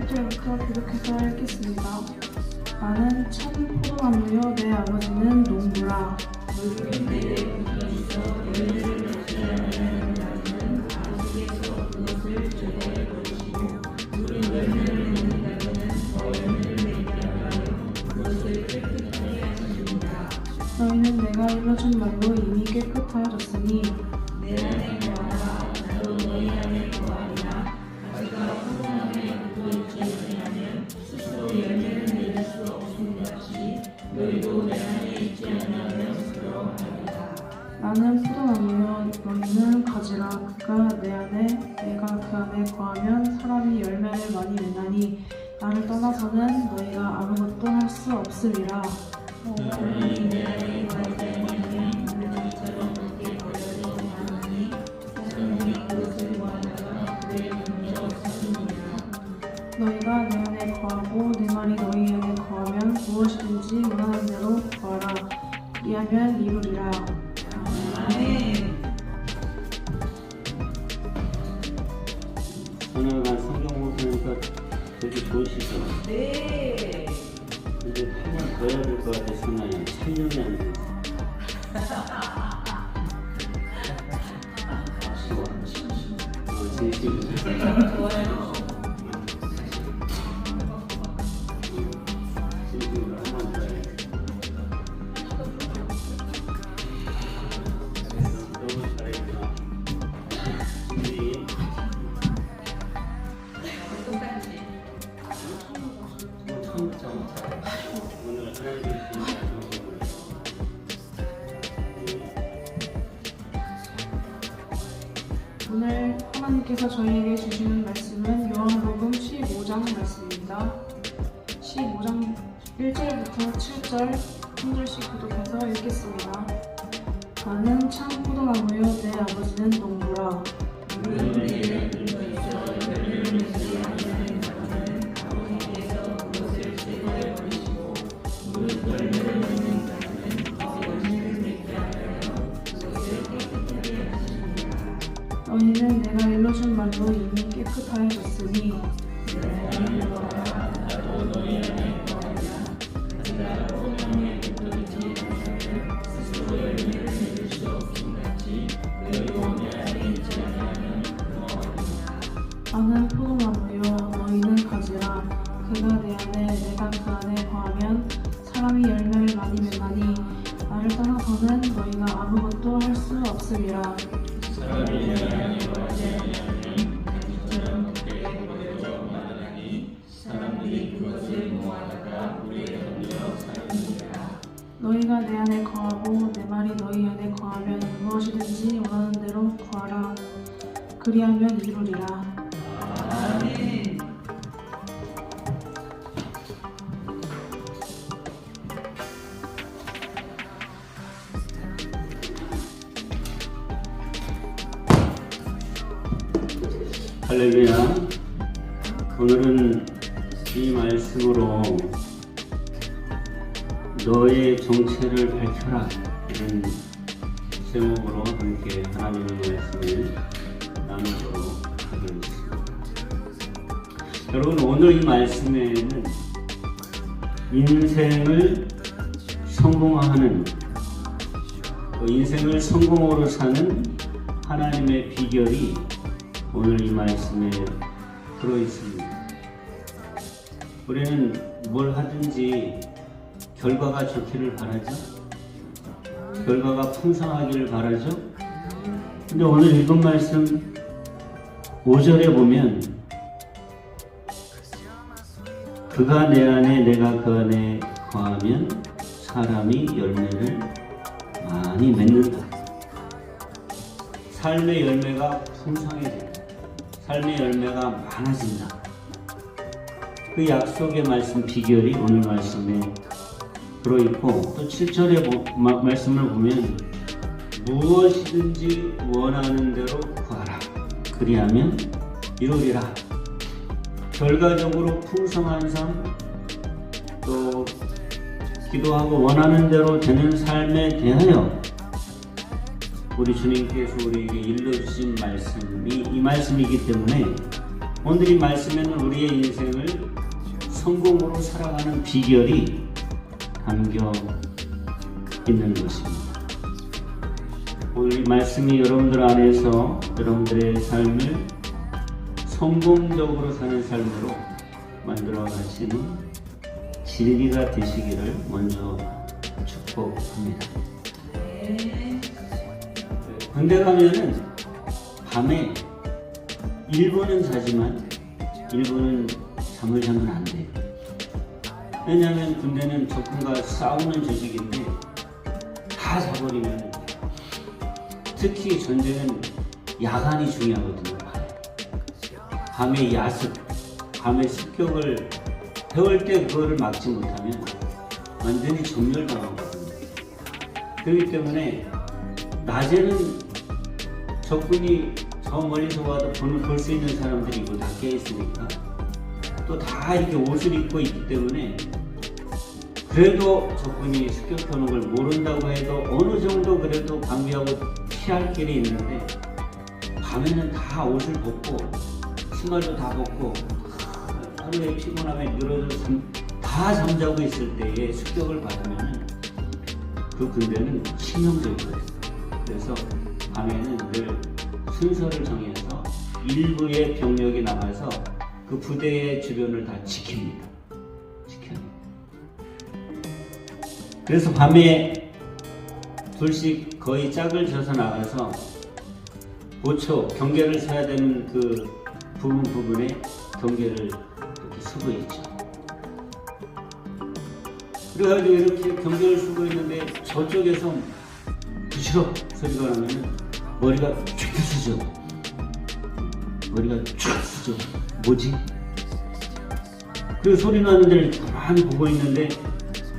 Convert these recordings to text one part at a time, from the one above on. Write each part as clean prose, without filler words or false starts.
1절부터 계속해서 읽겠습니다. 나는 참 포도나무여 내 아버지는 농부라. 너희는 내가 일러준 말로 이미 깨끗하여졌으니 내 안에 거하라. 나도 너희 안에 거하리라. 가지가 포도나무에 붙어있지 아니하면 스스로 열매를 맺을 수 없음 같이 너희도 내 안에 있지 아니하면 그러하리라. 나는 포도나무여 너희는 가지라. 그가 내 안에 내가 그 안에 거하면 사람이 열매를 많이 맺나니 나를 떠나서는 너희가 아무것도 할 수 없으리라. 너희 내 안에 거하지 아니하면 물처럼 함께 버려져 나가니 사람이 그것을 구하다가 그의 문제로 사느니라. 너희가 내 안에 거하고 내 말이 너희 안에 거하면 무엇이든지 원하는 대로 구하라. 그리하면 이루리라. 아멘. 오늘 성경 보니까 되게 좋으시죠? 네. 근데 한번 더 해야 될 것 같아서는 3년이 안 돼서. 진심으로. 좋아요. 진심으로 한번 더 해. 너무 잘했구나. 준비. 처음부터 오늘 하나님의 오늘 하나님께서 저희에게 주시는 말씀은 요한복음 15장 말씀입니다. 15장 1절부터 7절 한 절씩 교독해서 읽겠습니다. 나는 참 포도나무요 내 아버지는 농부라. 너희는 내가 일러준 말로 이미 깨끗하여졌으니 나는 포도나무요 너희는 가지라. 그가 내 안에 내가 그 안에 거하면 사람이 열매를 많이 맺나니 나를 떠나서는 너희가 아무것도 할 수 없으리라. 너희가 내 안에 거하고 내 말이 너희 안에 거하면 무엇이든지 원하는 대로 구하라. 그리하면 이루리라. 아멘. 할렐루야. 오늘은 이 말씀으로 너의 정체를 밝혀라 이런 제목으로 함께 하나님의 말씀을 나누도록 하겠습니다. 여러분, 오늘 이 말씀에는 인생을 성공하는 인생을 성공으로 사는 하나님의 비결이 오늘 이 말씀에 들어있습니다. 우리는 뭘 하든지 결과가 좋기를 바라죠. 결과가 풍성하기를 바라죠. 근데 오늘 읽은 말씀 5절에 보면 그가 내 안에 내가 그 안에 거하면 사람이 열매를 많이 맺는다. 삶의 열매가 풍성해진다. 삶의 열매가 많아진다. 그 약속의 말씀 비결이 오늘 말씀에 들어있고, 또 7절의 말씀을 보면 무엇이든지 원하는 대로 구하라. 그리하면 이루리라. 결과적으로 풍성한 삶, 또 기도하고 원하는 대로 되는 삶에 대하여 우리 주님께서 우리에게 일러주신 말씀이 이 말씀이기 때문에 오늘 이 말씀에는 우리의 인생을 성공으로 살아가는 비결이 담겨 있는 것입니다. 오늘 이 말씀이 여러분들 안에서 여러분들의 삶을 성공적으로 사는 삶으로 만들어 가시는 진리가 되시기를 먼저 축복합니다. 군대 가면은 밤에 일부는 자지만 일부는 잠을 자면 안 돼요. 왜냐하면 군대는 적군과 싸우는 조직인데 다 자버리면, 특히 전쟁은 야간이 중요하거든요. 밤에 야습, 밤에 습격을 해올 때 그거를 막지 못하면 완전히 점멸당하거든요. 그렇기 때문에 낮에는 적군이 저 멀리서 와도 볼 수 있는 사람들이 있고 다 깨있으니까 또 다 이렇게 옷을 입고 있기 때문에, 그래도 적군이 습격하는 걸 모른다고 해도 어느 정도 그래도 방비하고 피할 길이 있는데, 밤에는 다 옷을 벗고 신발도 다 벗고 하루에 피곤함에 늘어져서 다 잠자고 있을 때에 습격을 받으면 그 군대는 치명적이거든요. 그래서 밤에는 늘 순서를 정해서 일부의 병력이 남아서 그 부대의 주변을 다 지킵니다. 그래서 밤에 둘씩 거의 짝을 져서 나가서 보초, 경계를 서야 되는 그 부분에 경계를 이렇게 서고 있죠. 그래가지고 이렇게 경계를 서고 있는데 저쪽에서 부시럭 소리가 나면 머리가 쭉 쓰죠. 머리가 쭉 쓰죠. 뭐지? 그 소리 나는 데를 가만히 보고 있는데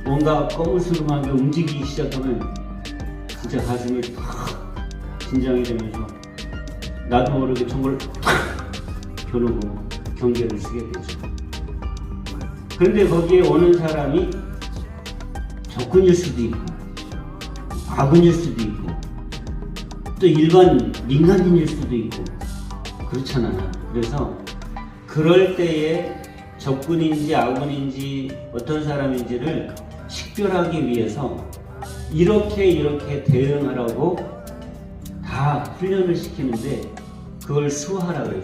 뭔가 거무스름하게 움직이기 시작하면 진짜 가슴이 탁 긴장이 되면서 나도 모르게 총을 탁 겨누고 경계를 쓰게 되죠. 그런데 거기에 오는 사람이 적군일 수도 있고 아군일 수도 있고 또 일반 민간인일 수도 있고 그렇잖아요. 그래서 그럴 때에 적군인지 아군인지 어떤 사람인지를 식별하기 위해서 이렇게 대응하라고 다 훈련을 시키는데, 그걸 수하라고 해요.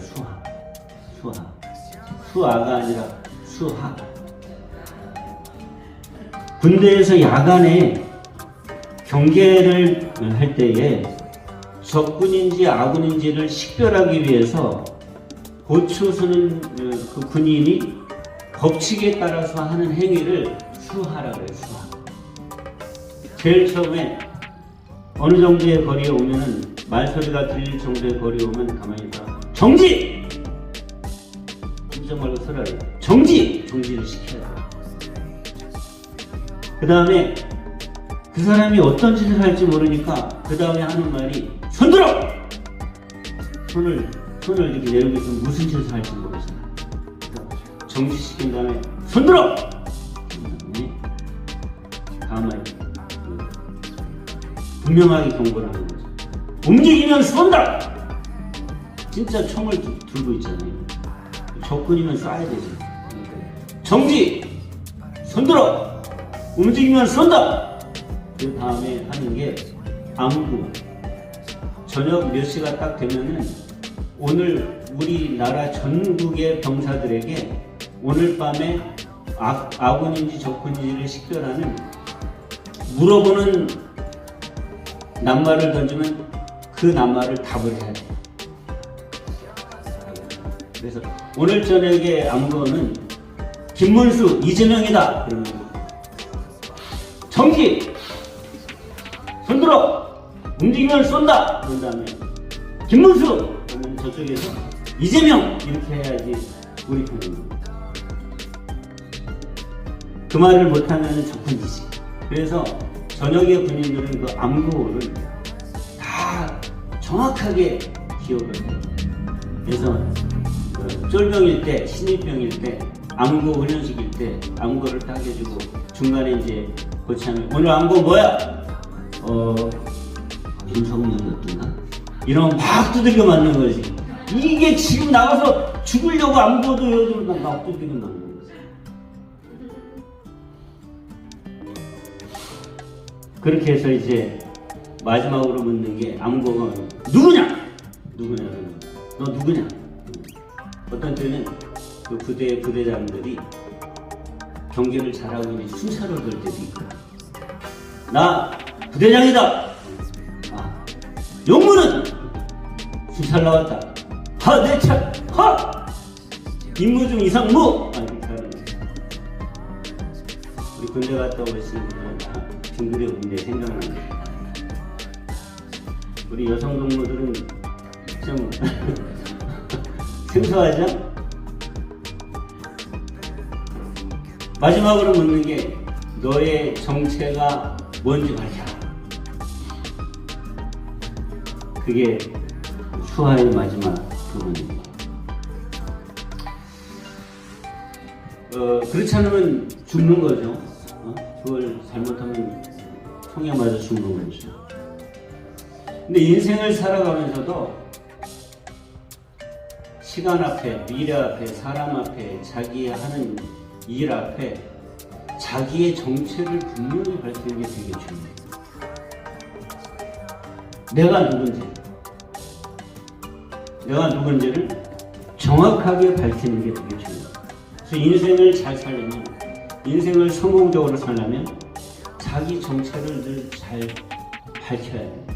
수하가 아니라 수하. 군대에서 야간에 경계를 할 때에 적군인지 아군인지를 식별하기 위해서 보초서는 그 군인이 법칙에 따라서 하는 행위를 수하라고 해요. 수하. 제일 처음에 어느 정도의 거리에 오면은 말소리가 들릴 정도의 거리에 오면 가만히 있다가 정지! 진짜 말고 서라래. 정지를 시켜야 돼요. 그 다음에 그 사람이 어떤 짓을 할지 모르니까 그 다음에 하는 말이 손들어! 손을 이렇게 내리고 있으면 무슨 짓을 할지 모르잖아요. 정지시킨 다음에 손들어! 다음 말이 분명하게 경고를 하는 거죠. 움직이면 쏜다! 진짜 총을 들고 있잖아요. 적군이면 쏴야 되죠. 정지! 손들어! 움직이면 쏜다! 그 다음에 하는 게 암구. 저녁 몇 시가 딱 되면은 오늘 우리나라 전국의 병사들에게 오늘 밤에 아군인지 적군인지를 식별하는 물어보는 낱말을 던지면 그 낱말을 답을 해야 돼요. 그래서 오늘 저녁에 암구는 김문수, 이재명이다. 그러면 정지! 손들어! 움직이면 쏜다! 그런 다음에 김문수! 그러면 저쪽에서 이재명! 이렇게 해야지 우리 편입니다. 그 말을 못하면 적군이지. 그래서 저녁에 군인들은 그 암구를 다 정확하게 기억을 해요. 그래서 그 쫄병일 때, 신입병일 때, 암구 훈련시킬 때 암구를 딱 해주고 중간에 이제 고치하면 오늘 암구 뭐야? 윤석열이었던가? 이러면 막 두들겨 맞는 거지. 이게 지금 나가서 죽으려고 아무것도 여자들은 막 엎드리고 막 거예요. 그렇게 해서 이제 마지막으로 묻는 게 암고가 누구냐? 누구냐는 너 누구냐? 어떤 때는 그 부대 부대장들이 경계를 잘하고 있는 순찰을 걸 때도 있고, 나 부대장이다. 아, 용무는 순찰 나왔다. 하, 내 차, 하! 임무 중 이상무! 아, 이렇게 하는 거죠. 우리 군대 갔다 오시는 분들은 다 빙그레 군대 생각나는 거예요. 우리 여성 동무들은 좀 생소하죠? 마지막으로 묻는 게 너의 정체가 뭔지 밝혀라. 그게 수화의 마지막 부분입니다. 그렇지 않으면 죽는 거죠. 그걸 잘못하면 총에 맞아 죽는 거죠. 근데 인생을 살아가면서도 시간 앞에, 미래 앞에, 사람 앞에, 자기 하는 일 앞에 자기의 정체를 분명히 밝히는 게 되게 중요해요. 내가 누군지를 정확하게 밝히는 게 되게 중요해요. 그래서 인생을 잘 살려면, 인생을 성공적으로 살려면 자기 정체를 늘 잘 밝혀야 돼요.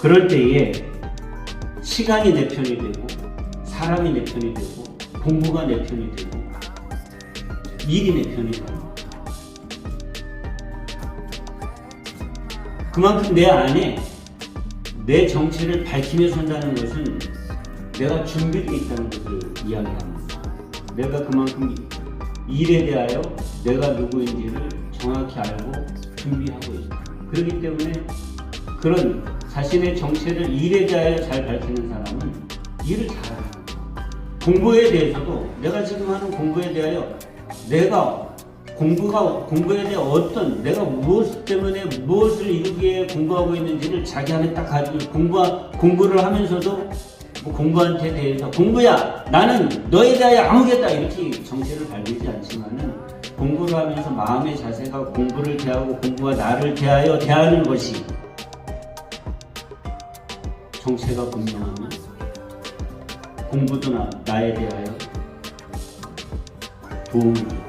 그럴 때에 시간이 내 편이 되고, 사람이 내 편이 되고, 공부가 내 편이 되고, 일이 내 편이 되고, 그만큼 내 안에 내 정체를 밝히며 산다는 것은 내가 준비되어 있다는 것을 이야기합니다. 내가 그만큼 일에 대하여 내가 누구인지를 정확히 알고 준비하고 있다. 그렇기 때문에 그런 자신의 정체를 일에 대하여 잘 밝히는 사람은 일을 잘하는 거예요. 공부에 대해서도 내가 지금 하는 공부에 대하여 내가 공부에 대해 내가 무엇 때문에 무엇을 이루기 위해 공부하고 있는지를 자기 안에 딱 가지고 공부를 하면서도 뭐 공부한테 대해서 공부야 나는 너에 대하여 아무겠다 이렇게 정체를 밝히지 않지만은 공부를 하면서 마음의 자세가 공부를 대하고 공부가 나를 대하여 대하는 것이 정체가 분명하면 공부도 나에 대하여 도움이 되고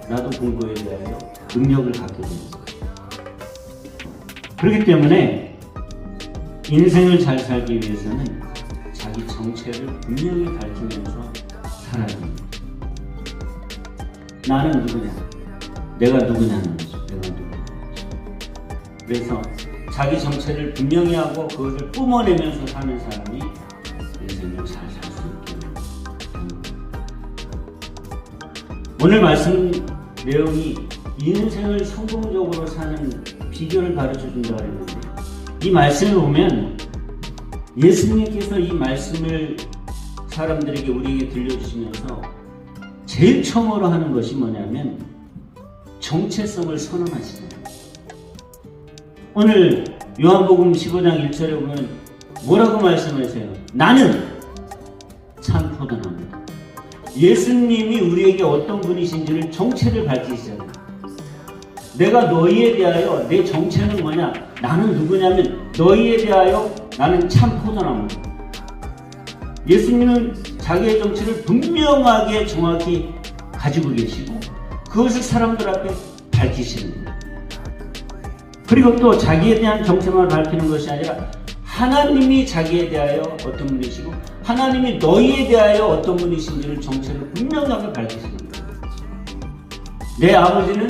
나도 공부에 대하여 능력을 갖게 되는 거예요. 그렇기 때문에 인생을 잘 살기 위해서는 자기 정체를 분명히 밝히면서 살아야 됩니다. 나는 누구냐? 내가 누구냐는 거죠. 내가 누구냐. 그래서 자기 정체를 분명히 하고 그것을 뿜어내면서 사는 사람이 인생을 잘 살 수 있게 됩니다. 오늘 말씀 내용이 인생을 성공적으로 사는 비결을 가르쳐 준다고 했는데, 이 말씀을 보면 예수님께서 이 말씀을 사람들에게 우리에게 들려주시면서 제일 처음으로 하는 것이 뭐냐면 정체성을 선언하시잖아요. 오늘 요한복음 15장 1절에 보면 뭐라고 말씀하세요? 나는 참 포도나무다. 예수님이 우리에게 어떤 분이신지를 정체를 밝히시잖아요. 내가 너희에 대하여 내 정체는 뭐냐? 나는 누구냐면 너희에 대하여 나는 참 포도나무다. 예수님은 자기의 정체를 분명하게 정확히 가지고 계시고 그것을 사람들 앞에 밝히시는 거예요. 그리고 또 자기에 대한 정체만 밝히는 것이 아니라 하나님이 자기에 대하여 어떤 분이시고 하나님이 너희에 대하여 어떤 분이신지를 정체를 분명하게 밝히시는 거예요. 내 아버지는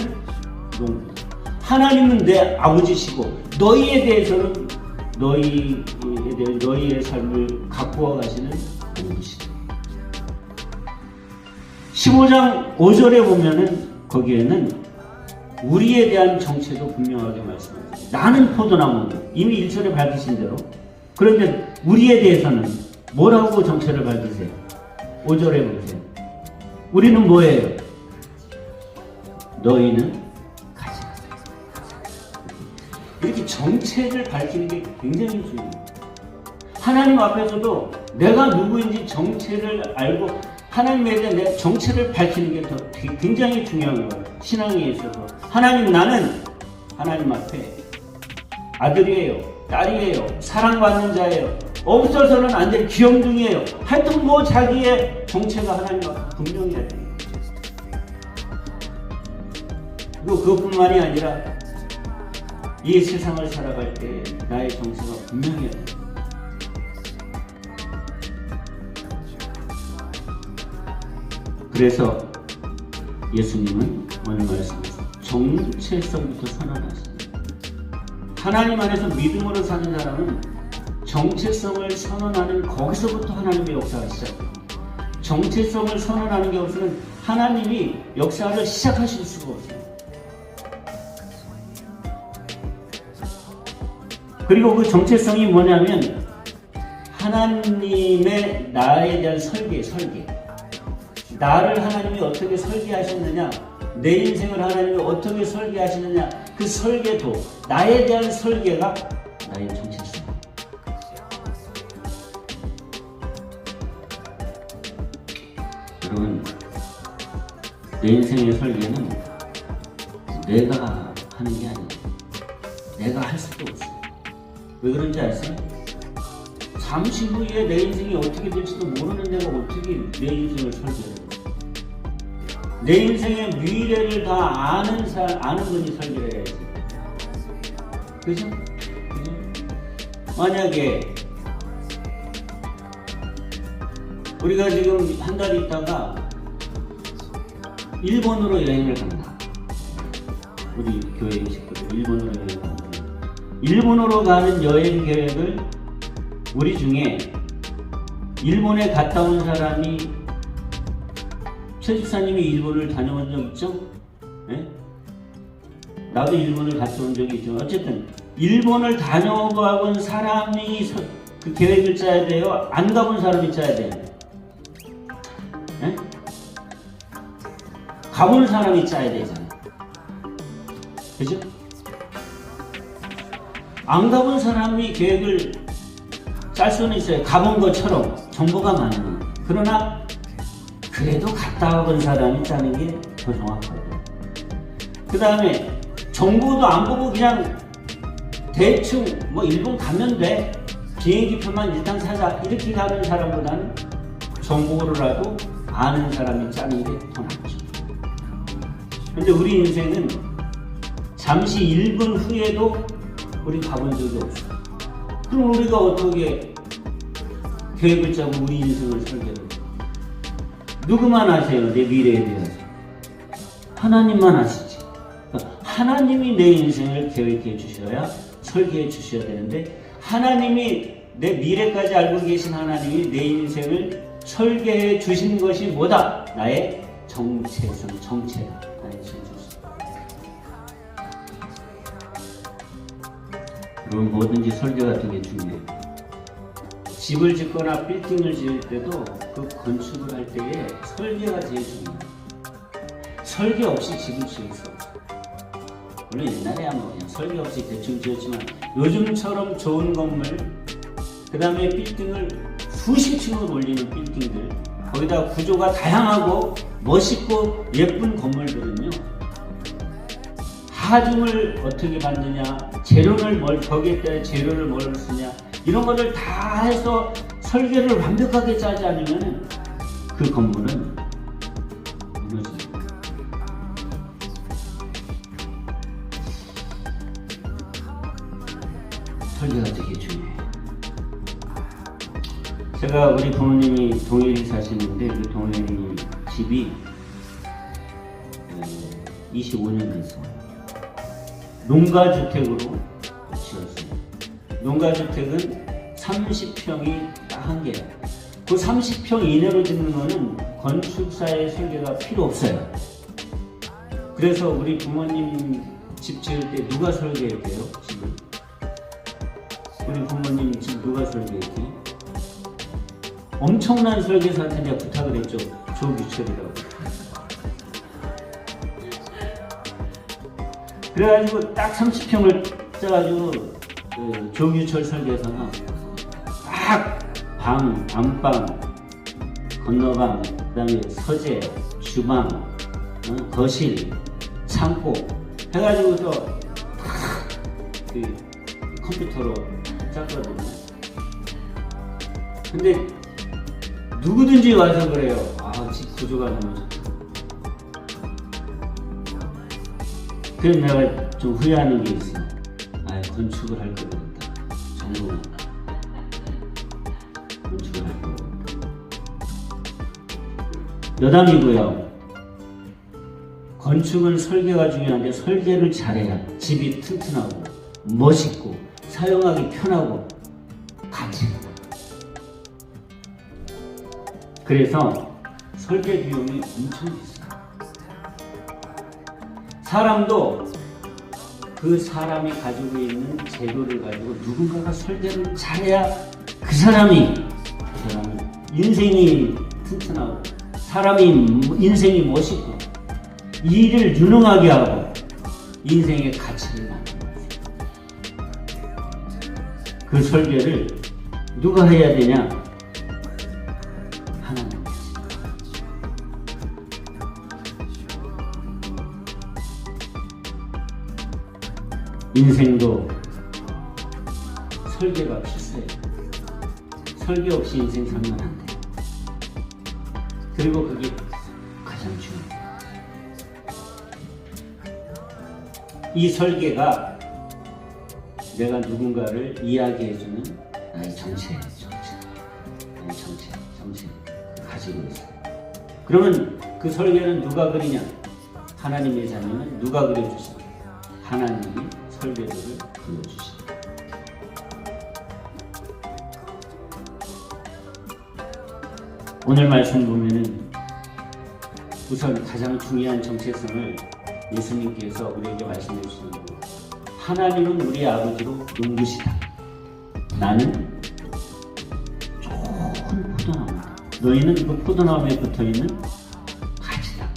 누구다. 하나님은 내 아버지시고 너희에 대해서는 너희의 삶을 갖고 가시는 분이시다. 15장 5절에 보면은 거기에는 우리에 대한 정체도 분명하게 말씀합니다. 나는 포도나무, 이미 1절에 밝히신 대로. 그런데 우리에 대해서는 뭐라고 정체를 밝히세요? 5절에 보세요. 우리는 뭐예요? 너희는 가지가. 이렇게 정체를 밝히는 게 굉장히 중요해요. 하나님 앞에서도 내가 누구인지 정체를 알고 하나님에 대한 내 정체를 밝히는 게 더 굉장히 중요한 거예요. 신앙에 있어서 하나님, 나는 하나님 앞에 아들이에요, 딸이에요, 사랑받는 자예요, 없어서는 안 될 귀염둥이에요. 하여튼 뭐 자기의 정체가 하나님 앞에 분명해야 돼요. 그리고 그것뿐만이 아니라 이 세상을 살아갈 때 나의 정체가 분명해야 돼요. 그래서 예수님은 오늘 말씀에서 정체성부터 선언하십니다. 하나님 안에서 믿음으로 사는 사람은 정체성을 선언하는 거기서부터 하나님의 역사가 시작됩니다. 정체성을 선언하는 게 없으면 하나님이 역사를 시작하실 수가 없어요. 그리고 그 정체성이 뭐냐면 하나님의 나에 대한 설계. 나를 하나님이 어떻게 설계하셨느냐, 내 인생을 하나님이 어떻게 설계하시느냐, 그 설계도, 나에 대한 설계가 나의 정체성. 여러분, 내 인생의 설계는 내가 하는 게 아니에요. 내가 할 수도 없어요. 왜 그런지 아세요? 잠시 후에 내 인생이 어떻게 될지도 모르는 내가 어떻게 내 인생을 설계해요? 내 인생의 미래를 다 아는 분이 설계를 해야지. 그죠? 만약에 우리가 지금 한 달 있다가 일본으로 여행을 간다. 우리 교회 식구들 일본으로 여행을 간다. 일본으로 가는 여행 계획을 우리 중에 일본에 갔다 온 사람이, 최 집사님이 일본을 다녀온 적 있죠? 네? 나도 일본을 갔다 온 적이 있죠. 어쨌든 일본을 다녀온 사람이 그 계획을 짜야 돼요? 안 가본 사람이 짜야 돼요? 네? 가본 사람이 짜야 되잖아요. 그죠? 안 가본 사람이 계획을 짤 수는 있어요. 가본 것처럼 정보가 많으니. 그러나 그래도 갔다 와본 사람이 짜는 게 더 정확하죠. 그 다음에 정보도 안 보고 그냥 대충 뭐 일본 가면 돼, 비행기표만 일단 사자, 이렇게 가는 사람보다는 정보로라도 아는 사람이 짜는 게 더 낫죠. 근데 우리 인생은 잠시 1분 후에도 우리 가본 적이 없어요. 그럼 우리가 어떻게 계획을 짜고 우리 인생을 설계를 해요? 누구만 아세요? 내 미래에 대해서. 하나님만 아시지. 그러니까 하나님이 내 인생을 계획해 주셔야, 설계해 주셔야 되는데, 하나님이 내 미래까지 알고 계신 하나님이 내 인생을 설계해 주신 것이 뭐다? 나의 정체성, 정체다. 나의 정체성. 그럼 뭐든지 설계가 되게 중요해요. 집을 짓거나 빌딩을 지을 때도 그 건축을 할 때에 설계가 제일 중요해요. 설계 없이 집을 지을 수 없어요. 물론 옛날에야 뭐 그냥 설계 없이 대충 지었지만 요즘처럼 좋은 건물, 그 다음에 빌딩을 수십 층을 올리는 빌딩들, 거기다 구조가 다양하고 멋있고 예쁜 건물들은요, 하중을 어떻게 받느냐, 재료를 거기에 따라 재료를 뭘 쓰냐, 이런 거를 다 해서 설계를 완벽하게 짜지 않으면 그 건물은 무너집니다. 설계가 되게 중요해요. 제가 우리 부모님이 동해에 사시는데 그 동해 집이 25년 됐어요. 농가주택으로 지었어요. 농가주택은 30평이 딱 한 개예요. 그 30평 이내로 짓는 거는 건축사의 설계가 필요 없어요. 그래서 우리 부모님 집 지을 때 누가 설계했대요? 집을? 우리 부모님 집 누가 설계했대요? 엄청난 설계사한테 내가 부탁을 했죠. 조규철이라고. 그래가지고 딱 30평을 짜가지고 그 조규철 설계사가 딱 방, 안방, 건너방, 그다음에 서재, 주방, 거실, 창고 해가지고서 그 컴퓨터로 짰거든요. 근데 누구든지 와서 그래요. 아, 집 구조가 너무 좋다. 그래서 내가 좀 후회하는 게 있어. 아, 건축을 할 걸 그랬다. 정말 건축을 할 걸 그랬다. 여담이고요. 건축은 설계가 중요한데 설계를 잘해야 집이 튼튼하고 멋있고 사용하기 편하고 가치. 그래서 설계 비용이 엄청 비싸요. 사람도 그 사람이 가지고 있는 재료를 가지고 누군가가 설계를 잘해야 그 사람이 인생이 튼튼하고 사람이 인생이 멋있고 일을 유능하게 하고 인생의 가치를 만드는 거죠. 그 설계를 누가 해야 되냐? 하나님. 인생도 설계가 필수예요. 설계 없이 인생 살면 안 돼요. 그리고 그게 가장 중요해요. 이 설계가 내가 누군가를 이야기해주는 나의 정체예요. 나의 정체 가지고 있어요. 그러면 그 설계는 누가 그리냐? 하나님의 자녀는 누가 그려주시냐? 하나님이 설계도를 그려주시다. 오늘 말씀 보면은 우선 가장 중요한 정체성을 예수님께서 우리에게 말씀해 주시는 거예요. 하나님은 우리 아버지로 눈부시다. 나는 좋은 포도나무다. 너희는 그 포도나무에 붙어있는 가지다.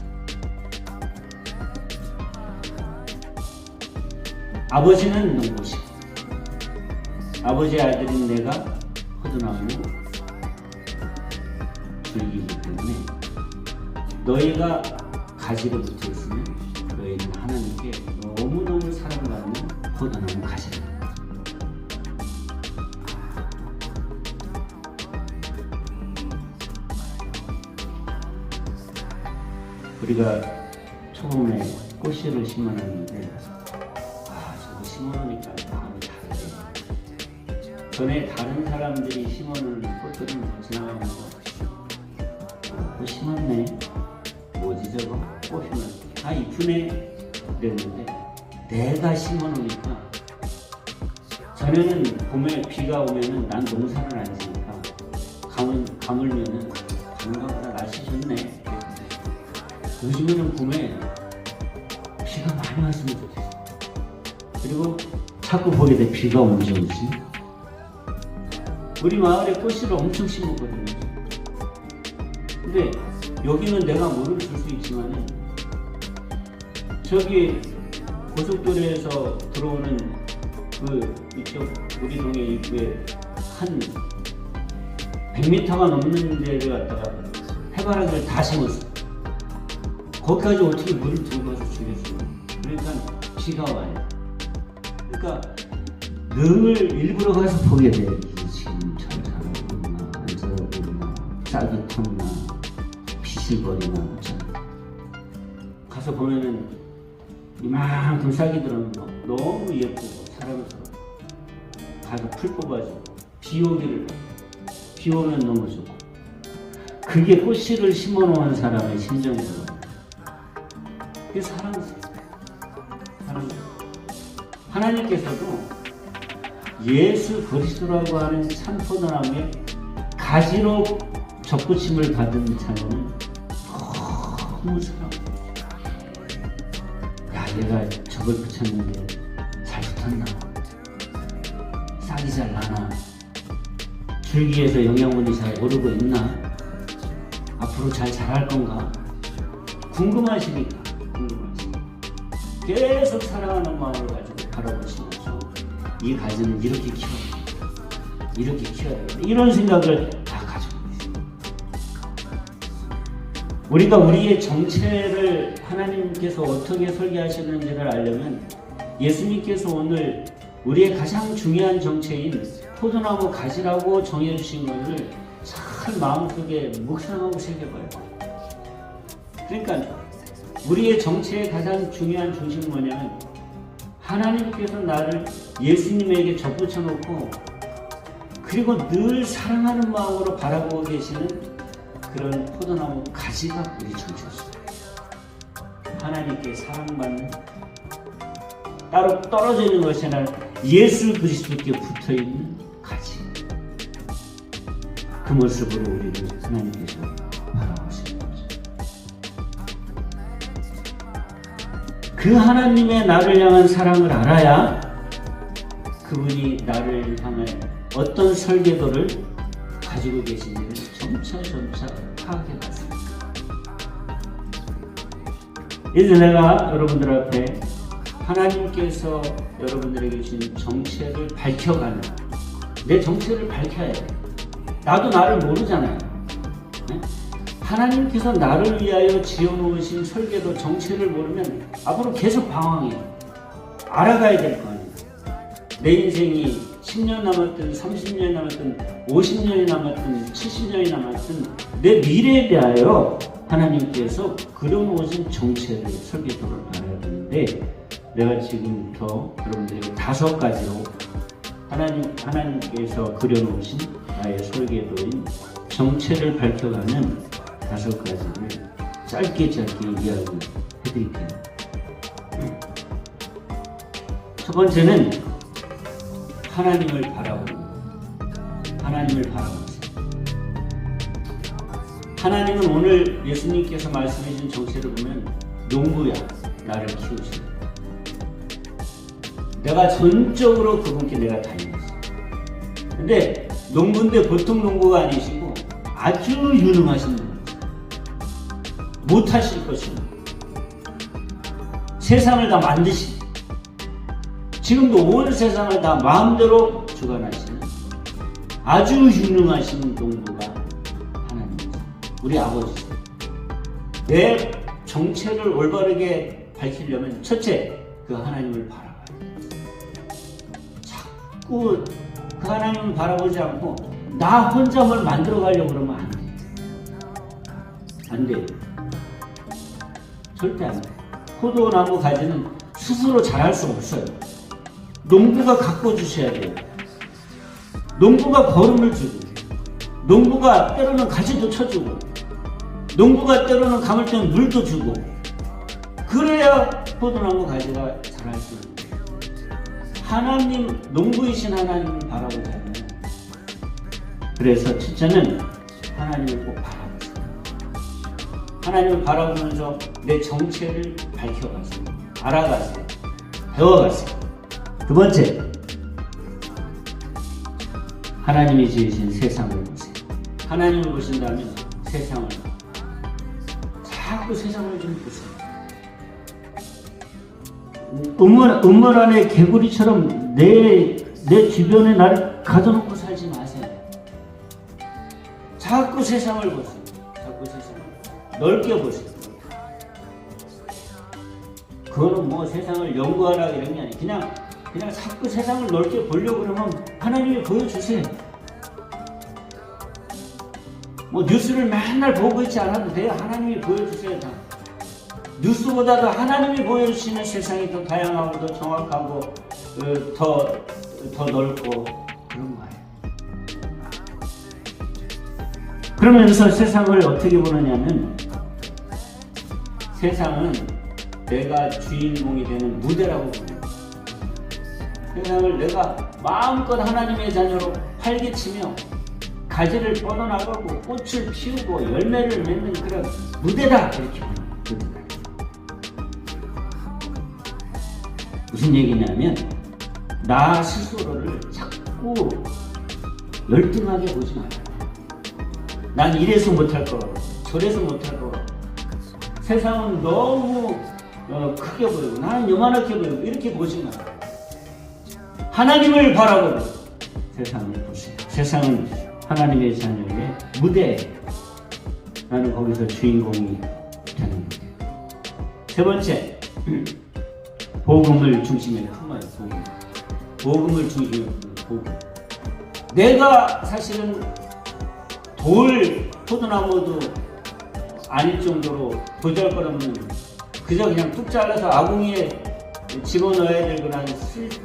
아버지는 눈부시고 아버지의 아들인 내가 포도나무 줄기이기 때문에 너희가 가지로 붙어있으면 너희는 하나님께 너무너무 사랑받는 포도나무 가지다. 우리가 처음에 꽃씨를 심어놨는데 저거 심어놓으니까 마음이 다르네. 전에 다른 사람들이 심어놓은 꽃들은 지나가면서 꽃 심었네, 뭐지 저거? 꽃 심었네, 이쁘네 그랬는데 내가 심어놓으니까 전에는 봄에 비가 오면은 난 농사를 안 지니까 가물면은 가물가물아 날씨 좋네. 요즘에는 봄에 비가 많이 왔으면 좋겠어. 그리고 자꾸 보게 돼. 비가 언제 오지? 우리 마을에 꽃씨를 엄청 심었거든요. 근데 여기는 내가 모르고 줄 수 있지만은 저기 고속도로에서 들어오는 그 이쪽 우리 동네 입구에 한 100m가 넘는 데를 갖다가 해바라기를 다 심었어. 거기까지 어떻게 물을 들고 가서 주겠어요? 그러니까 비가 와요. 그러니까 늘 일부러 가서 보게 돼. 지금 잘 자라고 안 자라고 있나, 싹이 텄나, 비실거리나. 가서 보면은 이만큼 싹이 들어오는 거 너무 예쁘고 사랑스러워. 가서 풀 뽑아주고 비 오면 너무 좋고. 그게 꽃씨를 심어놓은 사람의 심정이거든요. 그게 사랑스러워. 하나님께서도 예수 그리스도라고 하는 참 포도나무에 가지로 접붙임을 받은 자녀는 너무 사랑해요. 야, 얘가 저걸 붙였는데 잘 붙었나? 싹이 잘 나나? 줄기에서 영양분이 잘 오르고 있나? 앞으로 잘 자랄 건가? 궁금하시니까. 계속 사랑하는 마음을 가지고 바라보시면서 이 가지는 이렇게 키워야 돼. 이렇게 키워야 되겠다. 이런 생각을 다 가지고 있습니다. 우리가 우리의 정체를 하나님께서 어떻게 설계하시는지를 알려면 예수님께서 오늘 우리의 가장 중요한 정체인 포도나무 가지라고 정해주신 것을 잘 마음속에 묵상하고 새겨봐요. 그러니까 우리의 정체의 가장 중요한 중심은 뭐냐면 하나님께서 나를 예수님에게 접붙여 놓고 그리고 늘 사랑하는 마음으로 바라보고 계시는 그런 포도나무 가지가 우리 정체였어요. 하나님께 사랑받는 따로 떨어져 있는 것이 아니라 예수 그리스도께 붙어있는 가지. 그 모습으로 우리를 하나님께서 바라보시는 거죠. 그 하나님의 나를 향한 사랑을 알아야 그분이 나를 향해 어떤 설계도를 가지고 계신지를 점차 파악해 갔습니다. 이제 내가 여러분들 앞에 하나님께서 여러분들에게 주신 정체를 밝혀가는, 내 정체를 밝혀야 돼. 나도 나를 모르잖아요. 네? 하나님께서 나를 위하여 지어놓으신 설계도 정체를 모르면 앞으로 계속 방황해. 알아가야 될 거 아니에요. 내 인생이 10년 남았든 30년이 남았든 50년이 남았든 70년이 남았든 내 미래에 대하여 하나님께서 그려놓으신 정체를 설계도를 알아야 되는데, 내가 지금부터 여러분들에게 5가지로 하나님께서 그려놓으신 나의 설계도인 정체를 밝혀가는 5가지를 짧게 이야기해드릴게요. 첫 번째는 하나님을 바라보는 것. 하나님을 바라보세요. 하나님은 오늘 예수님께서 말씀해 주신 정체를 보면 농부야, 나를 키우시는. 내가 전적으로 그분께 내가 다니겠어. 근데 농부인데 보통 농부가 아니시고 아주 유능하신 농부. 못하실 것입니다. 세상을 다 만드시, 지금도 온 세상을 다 마음대로 주관하시는 아주 유능하신 농부가 하나님이세요. 우리 아버지세요. 내 정체를 올바르게 밝히려면 첫째, 그 하나님을 바라봐요. 자꾸 그 하나님을 바라보지 않고 나 혼자 뭘 만들어 가려고 그러면 안 돼. 안 돼요. 절대 안 돼. 포도나무 가지는 스스로 자랄 수 없어요. 농부가 가꿔 주셔야 돼요. 농부가 거름을 주고, 농부가 때로는 가지도 쳐주고, 농부가 때로는 감을 때는 물도 주고, 그래야 포도나무 가지가 자랄 수 있는 거예요. 하나님, 농부이신 하나님을 바라보잖아요. 그래서 첫째는 하나님을 꼭 바라보세요. 하나님을 바라보면서 내 정체를 밝혀가세요. 알아가세요. 배워가세요. 두 번째, 하나님이 지으신 세상을 보세요. 하나님을 보신다면 세상을, 자꾸 세상을 좀 보세요. 음물 안에 개구리처럼 내 주변에 나를 가둬놓고 살지 마세요. 자꾸 세상을 보세요. 자꾸 세상을 넓게 보세요. 그거는 뭐 세상을 연구하라 이런 게 아니에요. 그냥 자꾸 세상을 넓게 보려고 그러면 하나님이 보여주세요. 뭐 뉴스를 맨날 보고 있지 않아도 돼요. 하나님이 보여주세요. 다. 뉴스보다도 하나님이 보여주시는 세상이 더 다양하고 더 정확하고 더 넓고 그런 거예요. 그러면서 세상을 어떻게 보느냐면, 세상은 내가 주인공이 되는 무대라고 보는 거예요. 세상을 내가 마음껏 하나님의 자녀로 활개치며 가지를 뻗어나가고 꽃을 피우고 열매를 맺는 그런 무대다, 이렇게 보는 거예요. 무슨 얘기냐면, 나 스스로를 자꾸 열등하게 보지 말아요. 난 이래서 못할 거, 저래서 못할 거, 세상은 너무 크게 보이고 나는 요만하게 보이고 이렇게 보지 말아요. 하나님을 바라보고 세상을 보세요. 세상은 하나님의 자녀의 무대. 나는 거기서 주인공이 되는 거예요. 세 번째, 복음을 중심에 품어요. 복음을 중심에 품어요. 복음. 내가 사실은 돌 포도나무도 아닐 정도로 보잘것없는, 그저 그냥 뚝 잘라서 아궁이에 집어넣어야 될 그런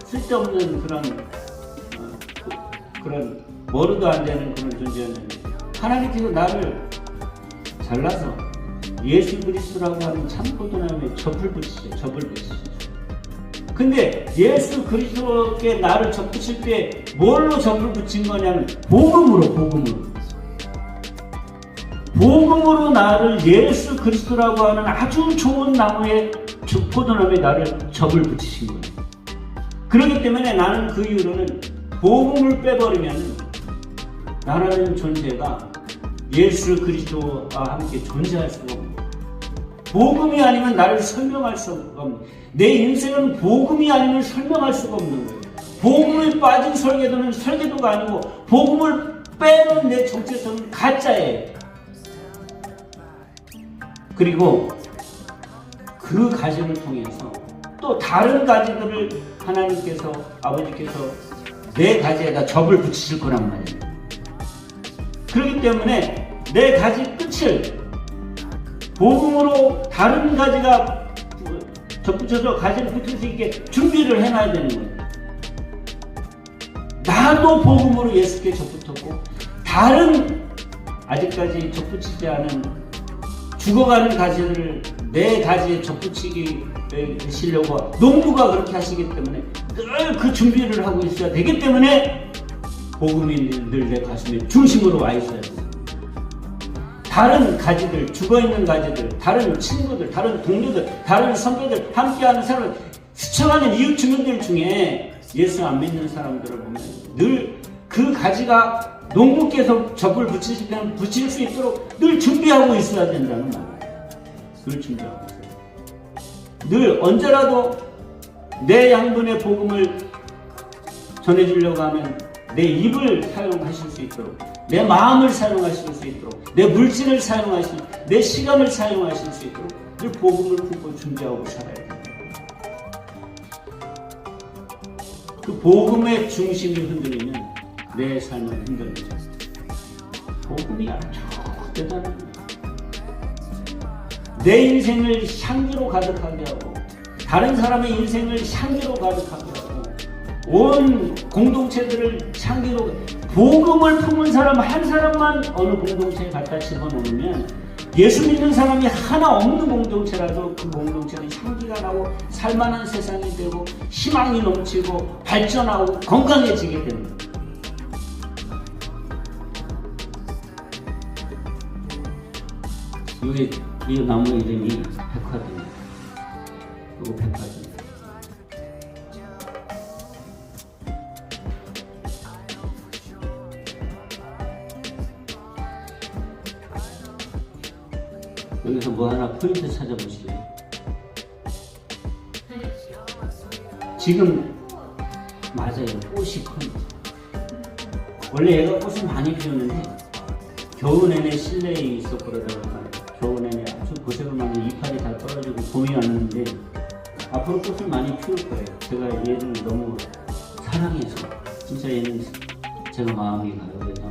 쓸데없는 그런 머리도 안 되는 그런 존재였는데, 하나님께서 나를 잘라서 예수 그리스도라고 하는 참 포도나무에 접을 붙이죠. 근데 예수 그리스도께 나를 접붙일 때 뭘로 접을 붙인 거냐면 복음으로 나를 예수 그리스도라고 하는 아주 좋은 나무에, 포도나무에 나를 접을 붙이신 거예요. 그렇기 때문에 나는 그 이후로는 복음을 빼버리면 나라는 존재가 예수 그리스도와 함께 존재할 수가 없는 거예요. 복음이 아니면 나를 설명할 수가 없는 거예요. 내 인생은 복음이 아니면 설명할 수가 없는 거예요. 복음을 빠진 설계도는 설계도가 아니고, 복음을 빼는 내 정체성은 가짜예요. 그리고 그 가지를 통해서 또 다른 가지들을 하나님께서, 아버지께서 내 가지에다 접을 붙이실 거란 말이에요. 그렇기 때문에 내 가지 끝을 복음으로 다른 가지가 접붙여서 가지를 붙일 수 있게 준비를 해놔야 되는 거예요. 나도 복음으로 예수께 접붙었고, 다른 아직까지 접붙이지 않은 죽어가는 가지를 내 가지에 접붙이기 시려고 농부가 그렇게 하시기 때문에 늘 그 준비를 하고 있어야 되기 때문에 복음이 늘 내 가슴에 중심으로 와 있어야 돼요. 다른 가지들, 죽어있는 가지들, 다른 친구들, 다른 동료들, 다른 선배들, 함께하는 사람, 스쳐가는 이웃 주민들 중에 예수 안 믿는 사람들을 보면 늘 그 가지가 농부께서 접을 붙이시면 붙일 수 있도록 늘 준비하고 있어야 된다는 말이에요. 늘 준비하고 있어요. 늘 언제라도 내 양분의 복음을 전해주려고 하면 내 입을 사용하실 수 있도록, 내 마음을 사용하실 수 있도록, 내 물질을 사용하실, 내 시간을 사용하실 수 있도록 늘 복음을 품고 준비하고 살아야 돼요. 그 복음의 중심이 흔들리면 내 삶은 흔들리죠. 복음이 아주 대단한 거예요. 내 인생을 향기로 가득하게 하고, 다른 사람의 인생을 향기로 가득하게 하고, 온 공동체들을 향기로, 복음을 품은 사람 한 사람만 어느 공동체에 갖다 집어넣으면 예수 믿는 사람이 하나 없는 공동체라도 그 공동체는 향기가 나고 살만한 세상이 되고 희망이 넘치고 발전하고 건강해지게 됩니다. 이 나무 이름이 백화입니다. 이거 백화입니다. 여기서 뭐 하나 포인트 찾아보실래요? 지금 맞아요. 꽃이 큰. 원래 얘가 꽃을 많이 피우는데 겨우 내내 실내에 있었고 그러다 보니까 겨우 내내 아주 고생을 많이 이파리 다 떨어지고 봄이 왔는데 앞으로 꽃을 많이 피울 거예요. 제가 얘를 너무 사랑해서 진짜 얘는 제가 마음이 가요. 그래서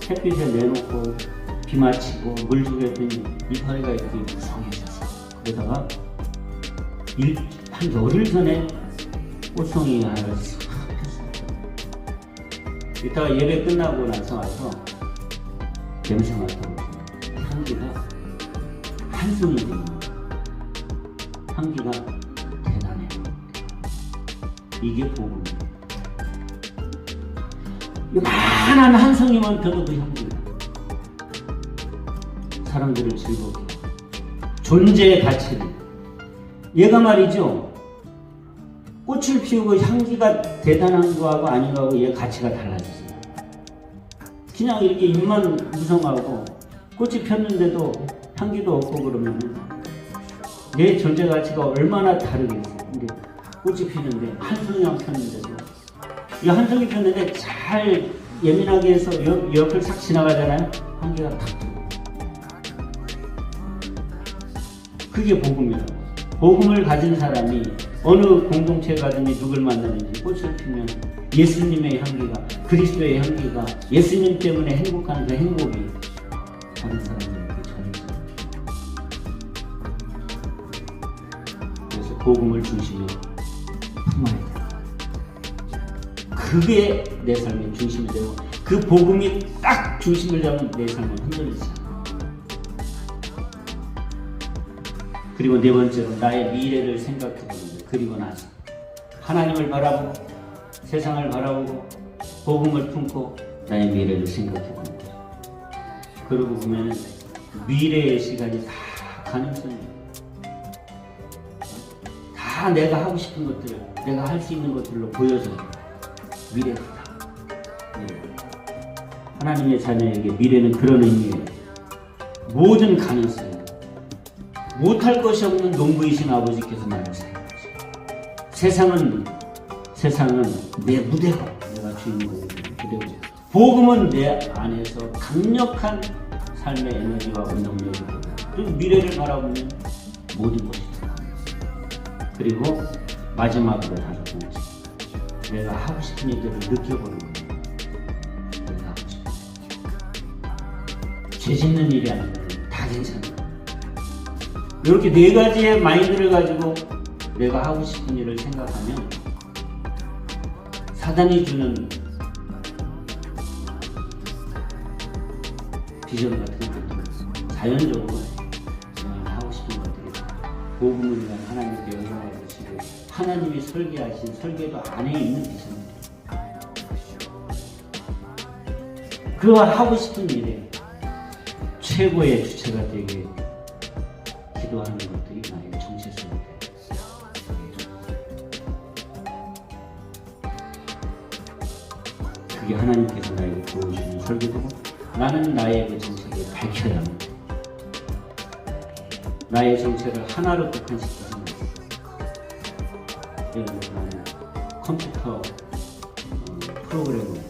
햇빛에 내놓고 비 맞히고 물 주게 했더니 이파리가 이렇게 무성해졌어. 그러다가 한 열흘 전에 꽃송이 하나를 싹 폈어요. 이따가 예배 끝나고 나서 와서 냄새 맡아보세요. 향기가 한 송이 됩니다. 향기가 대단해요. 이게 복음이에요. 요만한 한 송이만 펴도 그 향기가 사람들을 즐겁게 존재의 가치를, 얘가 말이죠, 꽃을 피우고 향기가 대단한 거하고 아닌 거하고 얘 가치가 달라졌어요. 그냥 이렇게 입만 무성하고 꽃이 폈는데도 향기도 없고 그러면 내 존재 가치가 얼마나 다르겠어요. 근데 꽃이 피는데 한 송이만 폈는데도, 이 한 송이 폈는데 잘 예민하게 해서 옆을 싹 지나가잖아요. 한계가 탁 들어요. 그게 복음이라고. 복음을 가진 사람이 어느 공동체에 가든지 누굴 만나는지 꽃을 피면 예수님의 향기가, 그리스도의 향기가, 예수님 때문에 행복한 그 행복이 다른 사람들에게 전해져요. 그래서 복음을 중심에 품어야 돼요. 그게 내 삶의 중심이 되고, 그 복음이 딱 중심을 잡으면 내 삶은 흔들리지 않아요. 그리고 네 번째로 나의 미래를 생각해 보는 거예요. 그리고 나서 하나님을 바라보고 세상을 바라보고 복음을 품고 나의 미래를 생각해 보는 거예요. 그러고 보면 미래의 시간이 다 가능성이에요. 다 내가 하고 싶은 것들, 내가 할 수 있는 것들로 보여져요. 미래다. 미래. 하나님의 자녀에게 미래는 그런 의미예요. 모든 가능성이, 못할 것이 없는 농부이신 아버지께서 나를 사용하시고, 세상은 내 무대고, 내가 주인공이 무대고, 복음은 내 안에서 강력한 삶의 에너지와 원동력이 되고, 그리고 미래를 바라보면 모든 것이 들어갑니다. 그리고 마지막으로 다섯 번째, 내가 하고 싶은 일들을 느껴보는 거예요. 내가 하고 싶은 일. 죄 짓는 일이 아니라 다 괜찮아요. 이렇게 네 가지의 마인드를 가지고 내가 하고 싶은 일을 생각하면 사단이 주는 비전 같은 것들 자연적으로 하고 싶은 것들이 복음을 위한 하나님께 영광을 주시고 하나님이 설계하신 설계도 안에 있는 비전입니다. 그 하고 싶은 일에 최고의 주체가 되게 기도하는 것들이 나의 정체성이 돼요. 그게 하나님께서 나에게 보여주는 설계도고, 나는 나의 그 정체를 밝혀야 합니다. 나의 정체를 하나로 국한시키지 않습니다. 예를 들어 나는 컴퓨터 프로그램을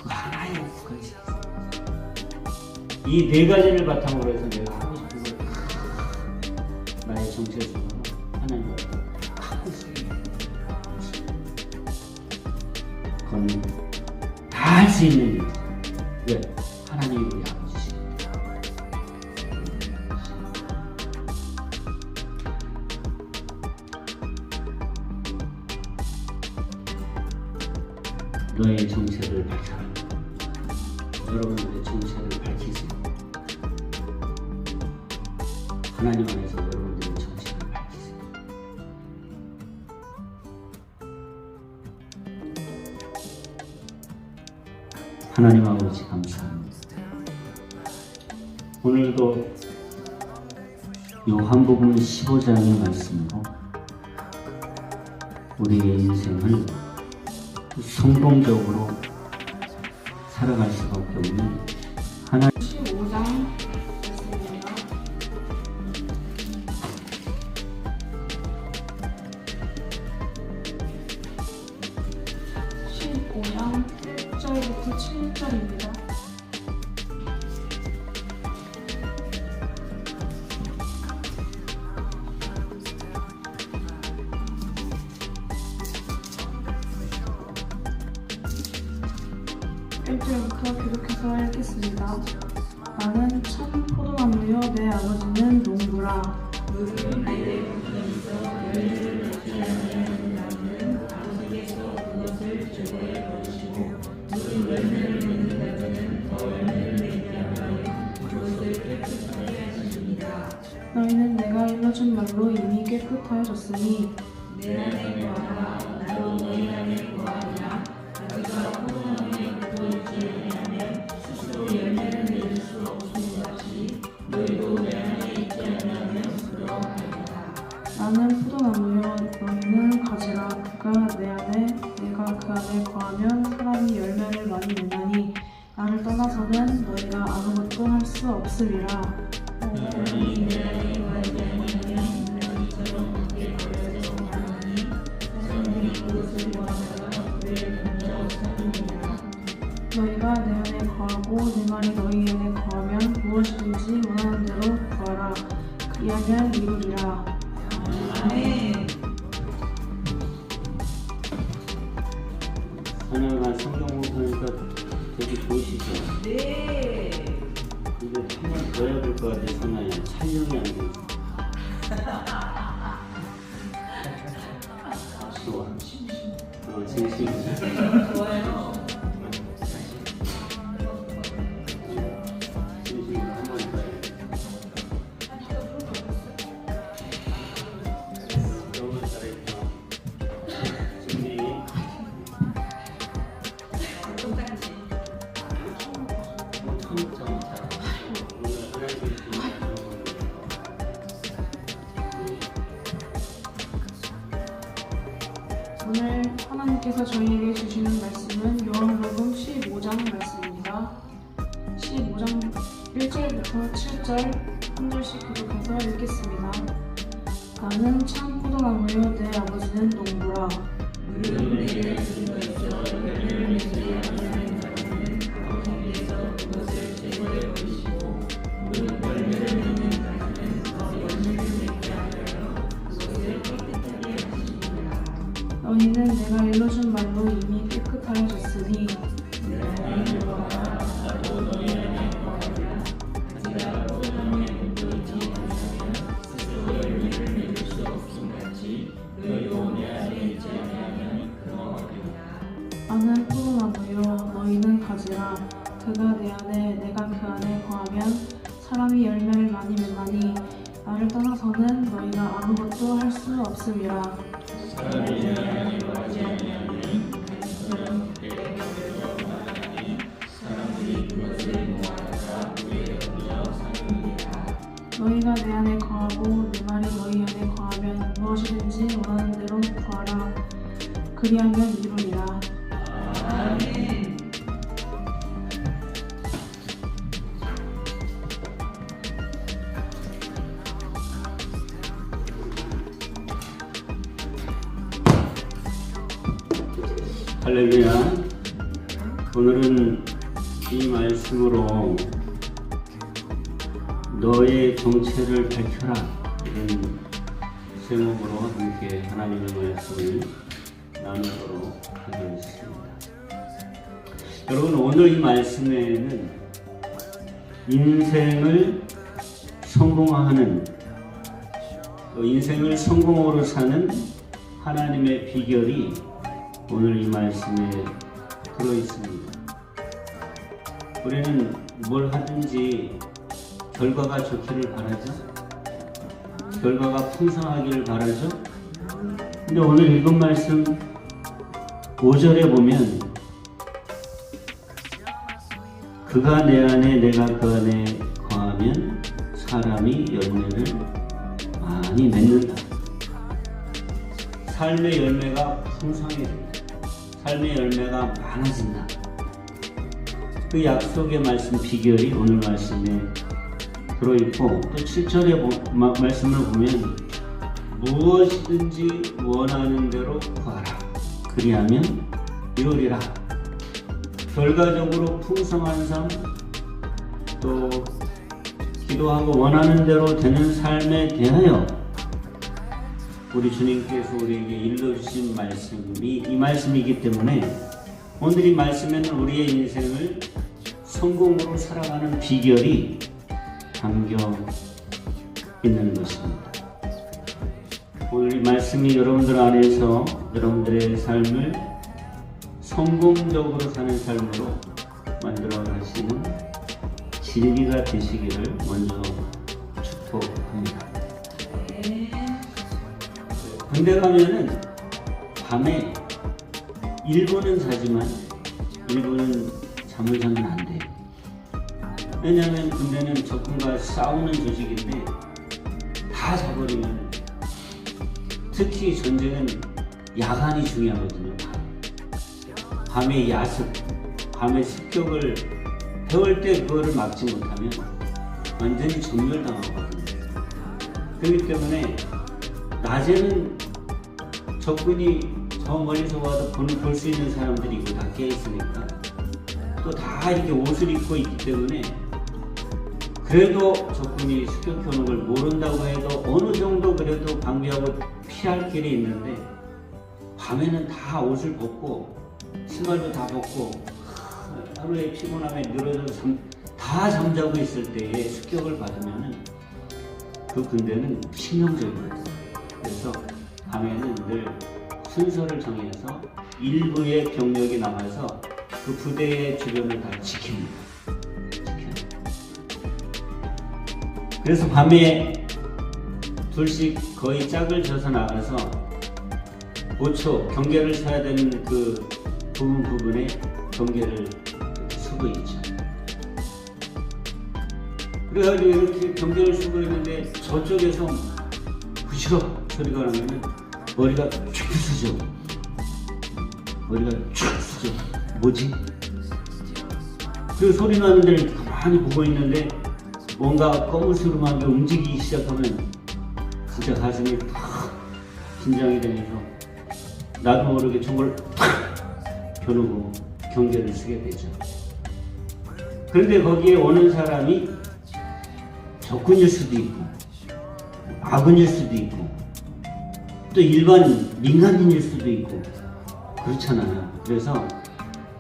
그 하나에 국한시켰습니다. 이 네 가지를 바탕으로 해서 내가 하고 싶은 걸 나의 정체성으로 하나님과 하고 있습니다. 그건 다 할 수 있는 일. 왜? 하나님이 우리 아버지십니다. 너의 정체를 밝혀라. 여러분들의 정체를 밝히세요. 하나님 안에서 여러분들의 정체를 밝히세요. 하나님 아버지 감사합니다. 오늘도 요한복음 15장의 말씀으로 우리의 인생을 성공적으로 살아갈 수밖에 없는 하나님 15장 1절부터 7절입니다. 계속해서 읽겠습니다. 나는 참 포도나무요 내 아버지는 농부라. 물은 아이를 붙여서 열매를 맺지 않는 나무는 아버지께서 그것을 제거해 버리시고, 물은 열매를 맺는 나무는 더 열매를 맺게 하여 그것을 깨끗하게 하십니다. 너희는 내가 일러준 말로 이미 깨끗하여졌으니 내 안에 거하라. 나도 너희 안에 거하리라. 가지가 포도나무에 붙어있지 아니하면 스스로 열매를 맺을 수 없는 같이 너희도 내 안에 있지 않으면 그러하리라. 나는 포도나무요 너희는 가지라. 그가 내 안에 내가 그 안에 거하면 사람이 열매를 많이 내나니 나를 떠나서는 너희가 아무것도 할 수 없으리라. 너희 내 안에 거하지 아니하면 너희처럼 밖에 걸려서 가느니 사람이 그것을 보았다가 그를 던져 살리니라. 너희가 말이 너희 안에 거하면 무엇이든지 원하는 대로 구하라. 그리하면 이루리라. 아멘. 선영아 성경 보니까 되게 좋으시죠? 네. 근데 한 번 더 해야 될 것 같아. 선영아 촬영이 안 돼. 좋아. 진심. 좋아요. 진심 한번 더 해. 너무 잘했죠. 준비. 오늘 하나님께서 저희에게 주시는 말씀은 요한복음 15장 말씀입니다. 15장 1절부터 7절 한 절씩 교독해서 읽겠습니다. 나는 참 포도나무요 내 아버지는 농부라. 너희는 내가 일러준 말로 이미 깨끗하여졌으니 나는 포도나무요 너희는 가지라. 그가 내 안에 내가 그 안에 거하면 사람이 열매를 많이 맺나니 나를 떠나서는 너희가 아무것도 할 수 없음이라. 너희가 내 안에 거하고 내 말이 너희 안에 거하면 무엇이든지 원하는 대로 구하라. 그리하면 이루리라. 아멘. 할렐루야. 오늘은 이 말씀으로 너의 정체를 밝혀라 이런 제목으로 함께 하나님의 말씀을 나누도록 하겠습니다. 여러분, 오늘 이 말씀에는 인생을 성공하는, 인생을 성공으로 사는 하나님의 비결이 오늘 이 말씀에 들어있습니다. 우리는 뭘 하든지 결과가 좋기를 바라죠. 결과가 풍성하기를 바라죠. 근데 오늘 읽은 말씀 5절에 보면 그가 내 안에 내가 그 안에 거하면 사람이 열매를 많이 맺는다. 삶의 열매가 풍성해진다. 삶의 열매가 많아진다. 그 약속의 말씀 비결이 오늘 말씀에 들어있고, 또 7절의 말씀을 보면 무엇이든지 원하는 대로 구하라. 그리하면 이루리라. 결과적으로 풍성한 삶, 또 기도하고 원하는 대로 되는 삶에 대하여 우리 주님께서 우리에게 일러주신 말씀이 이 말씀이기 때문에 오늘 이 말씀에는 우리의 인생을 성공으로 살아가는 비결이 담겨 있는 것입니다. 오늘 이 말씀이 여러분들 안에서 여러분들의 삶을 성공적으로 사는 삶으로 만들어 가시는 진리가 되시기를 먼저 축복합니다. 군대 가면은 밤에 일부는 자지만 일부는 잠을 자면 안 돼요. 왜냐하면 군대는 적군과 싸우는 조직인데 다 자버리면, 특히 전쟁은 야간이 중요하거든요. 밤의 야습, 밤의 습격을 배울 때 그거를 막지 못하면 완전히 전멸당하거든요. 그렇기 때문에 낮에는 적군이 저 멀리서 와도 볼 수 있는 사람들이 있고 다 깨어있으니까 또 다 이렇게 옷을 입고 있기 때문에 그래도 적군이 습격해오는 걸 모른다고 해도 어느 정도 그래도 방비하고 피할 길이 있는데 밤에는 다 옷을 벗고 신발도 다 벗고 하루의 피곤함에 늘어져서 다 잠자고 있을 때에 습격을 받으면은 그 군대는 치명적이거든요. 그래서 밤에는 늘 순서를 정해서 일부의 병력이 남아서 그 부대의 주변을 다 지킵니다. 그래서 밤에 둘씩 거의 짝을 져서 나가서 5초 경계를 서야 되는 그 부분에 경계를 서고 있죠. 그래가지고 이렇게 경계를 서고 있는데 저쪽에서 부시러 소리가 나면은 머리가 쭉 쓰죠. 머리가 쭉 쓰죠. 뭐지? 그 소리 나는 데를 가만히 보고 있는데 뭔가 거무스름하게 움직이기 시작하면 진짜 가슴이 팍 긴장이 되면서 나도 모르게 총을 팍 겨누고 경계를 쓰게 되죠. 그런데 거기에 오는 사람이 적군일 수도 있고 아군일 수도 있고 또 일반 민간인일 수도 있고 그렇잖아요. 그래서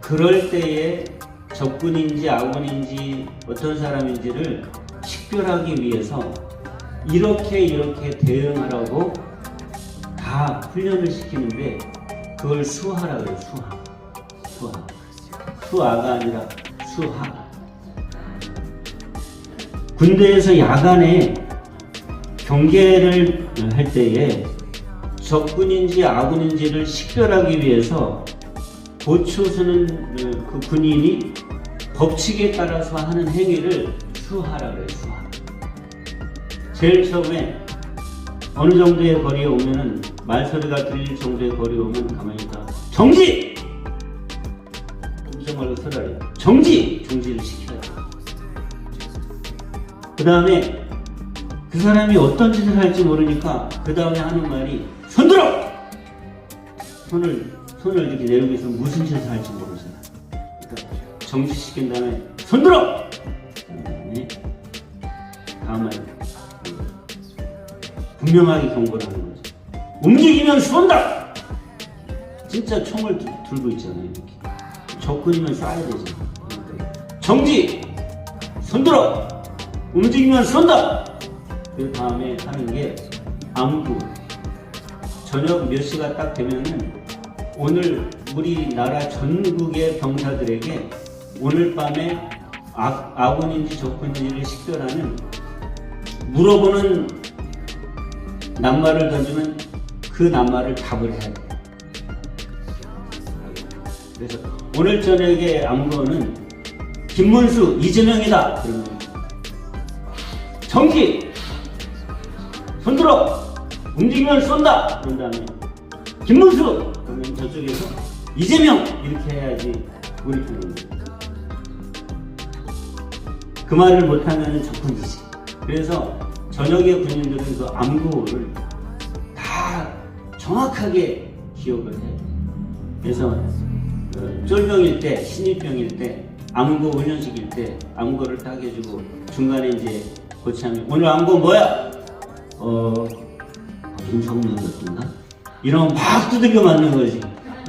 그럴 때에 적군인지 아군인지 어떤 사람인지를 식별하기 위해서 이렇게 대응하라고 다 훈련을 시키는데 그걸 수하라고 해요. 수하가 아니라 수하. 군대에서 야간에 경계를 할 때에 적군인지 아군인지를 식별하기 위해서 보초서는 그 군인이 법칙에 따라서 하는 행위를 수하라고 해요. 수하. 제일 처음에 어느 정도의 거리에 오면은 말소리가 들릴 정도의 거리에 오면 가만히 있다. 정지! 정말 서라래. 정지를 시켜야 돼. 그 다음에 그 사람이 어떤 짓을 할지 모르니까 그 다음에 하는 말이 손들어! 손을 이렇게 내리고 있으면 무슨 짓을 할지 모르잖아. 그러니까 정지시킨 다음에 손들어! 다음 말 분명하게 경고를 하는 거죠. 움직이면 쏜다! 진짜 총을 들고 있잖아요. 이렇게. 적군이면 쏴야 되잖아. 정지! 손들어! 움직이면 쏜다! 그 다음에 하는 게 암구. 저녁 몇 시가 딱 되면은 오늘 우리나라 전국의 병사들에게 오늘 밤에 아군인지 적군인지를 식별하는 물어보는 낱말을 던지면 그 낱말을 답을 해야 돼. 그래서 오늘 저녁에 암구는 김문수, 이재명이다. 그러면 정지! 손들어! 움직이면 쏜다! 그런 다음에 김문수! 그러면 저쪽에서 이재명! 이렇게 해야지 우리 편은. 그 말을 못하면 적군이지. 그래서 저녁에 군인들은 그 암구를 다 정확하게 기억을 해요. 그래서 쫄병일 때, 신입병일 때, 암구 훈련식일 때 암구를 딱 해주고 중간에 이제 고치하면 오늘 암구 뭐야? 김성명이었던가? 이러면 막 두들겨 맞는 거지.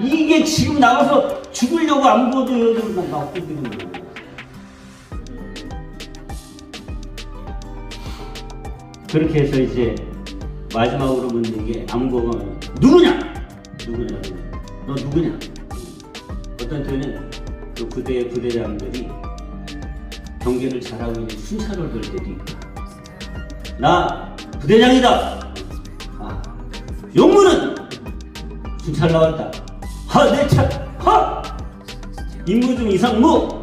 이게 지금 나가서 죽으려고 암구도 여들고 막 두들겨 맞는 거야. 그렇게 해서 이제 마지막으로 묻는 게 암구가 누구냐? 너 누구냐? 어떤 때는 그 부대의 부대장들이 경계를 잘하고 있는 순찰을 돌 때도 있고 나 부대장이다. 용무는 순찰 나왔다. 내 차. 임무 중 이상무.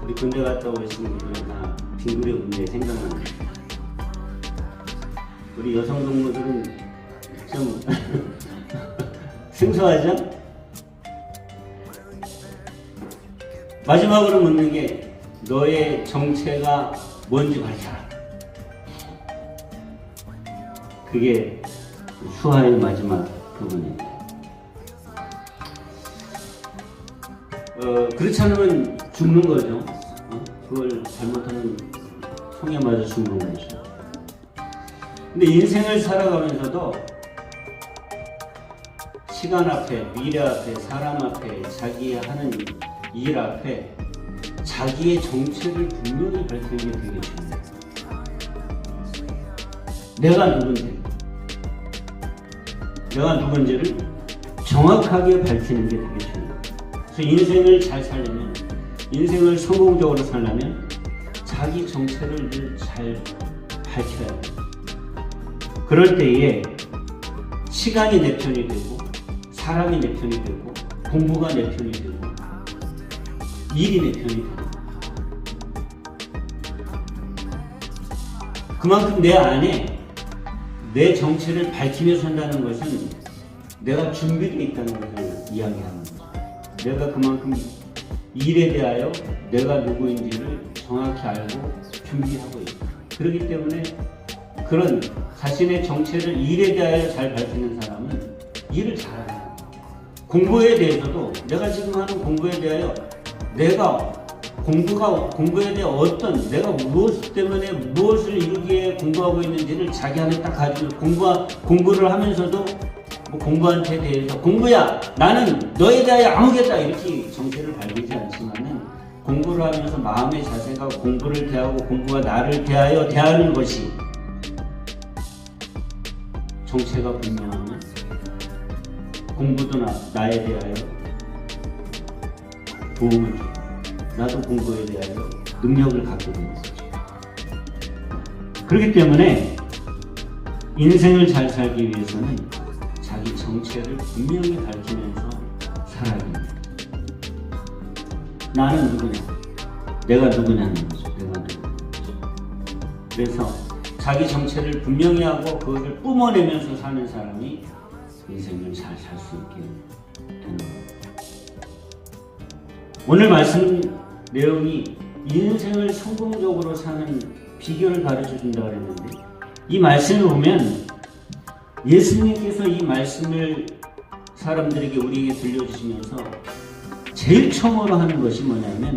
우리 군대 갔다 오신 분들은 다 빙그레 군대 생각나는. 우리 여성 동무들은 좀 생소하죠? 마지막으로 묻는 게 너의 정체가 뭔지 밝혀라. 그게 수하의 마지막 부분입니다. 그렇지 않으면 죽는 거죠. 그걸 잘못하면 총에 맞아 죽는 거죠. 근데 인생을 살아가면서도 시간 앞에, 미래 앞에, 사람 앞에, 자기 하는 일 앞에 자기의 정체를 분명히 밝히는 게 되게 중요해요. 내가 누군지를 정확하게 밝히는 게 되게 중요해요. 그래서 인생을 잘 살려면, 인생을 성공적으로 살려면 자기 정체를 늘 잘 밝혀야 돼요. 그럴 때에 시간이 내 편이 되고, 사람이 내 편이 되고, 공부가 내 편이 되고, 일이 내 편이 되고, 그만큼 내 안에 내 정체를 밝히며 산다는 것은 내가 준비되어 있다는 것을 이야기하는 거죠. 내가 그만큼 일에 대하여 내가 누구인지를 정확히 알고 준비하고 있다. 그렇기 때문에 그런 자신의 정체를 일에 대하여 잘 밝히는 사람은 일을 잘하는 거예요. 공부에 대해서도 내가 지금 하는 공부에 대하여 내가 공부에 대해 내가 무엇 때문에 무엇을 이루기에 공부하고 있는지를 자기 안에 딱 가지고 공부를 하면서도 공부한테 대해서 공부야 나는 너에 대하여 아무겠다 이렇게 정체를 밝히지 않지만은 공부를 하면서 마음의 자세가 공부를 대하고 공부가 나를 대하여 대하는 것이 정체가 분명하면 공부도 나에 대하여 도움을 주고 나도 공부에 대하여 능력을 갖게 되는 거죠. 그렇기 때문에 인생을 잘 살기 위해서는 자기 정체를 분명히 밝히면서 살아야 됩니다. 나는 누구냐? 내가 누구냐는 거죠. 내가 누구냐. 그래서 자기 정체를 분명히 하고 그것을 뿜어내면서 사는 사람이 인생을 잘 살 수 있게 되는 거예요. 오늘 말씀 내용이 인생을 성공적으로 사는 비결을 가르쳐 준다고 했는데 이 말씀을 보면 예수님께서 이 말씀을 사람들에게 우리에게 들려주시면서 제일 처음으로 하는 것이 뭐냐면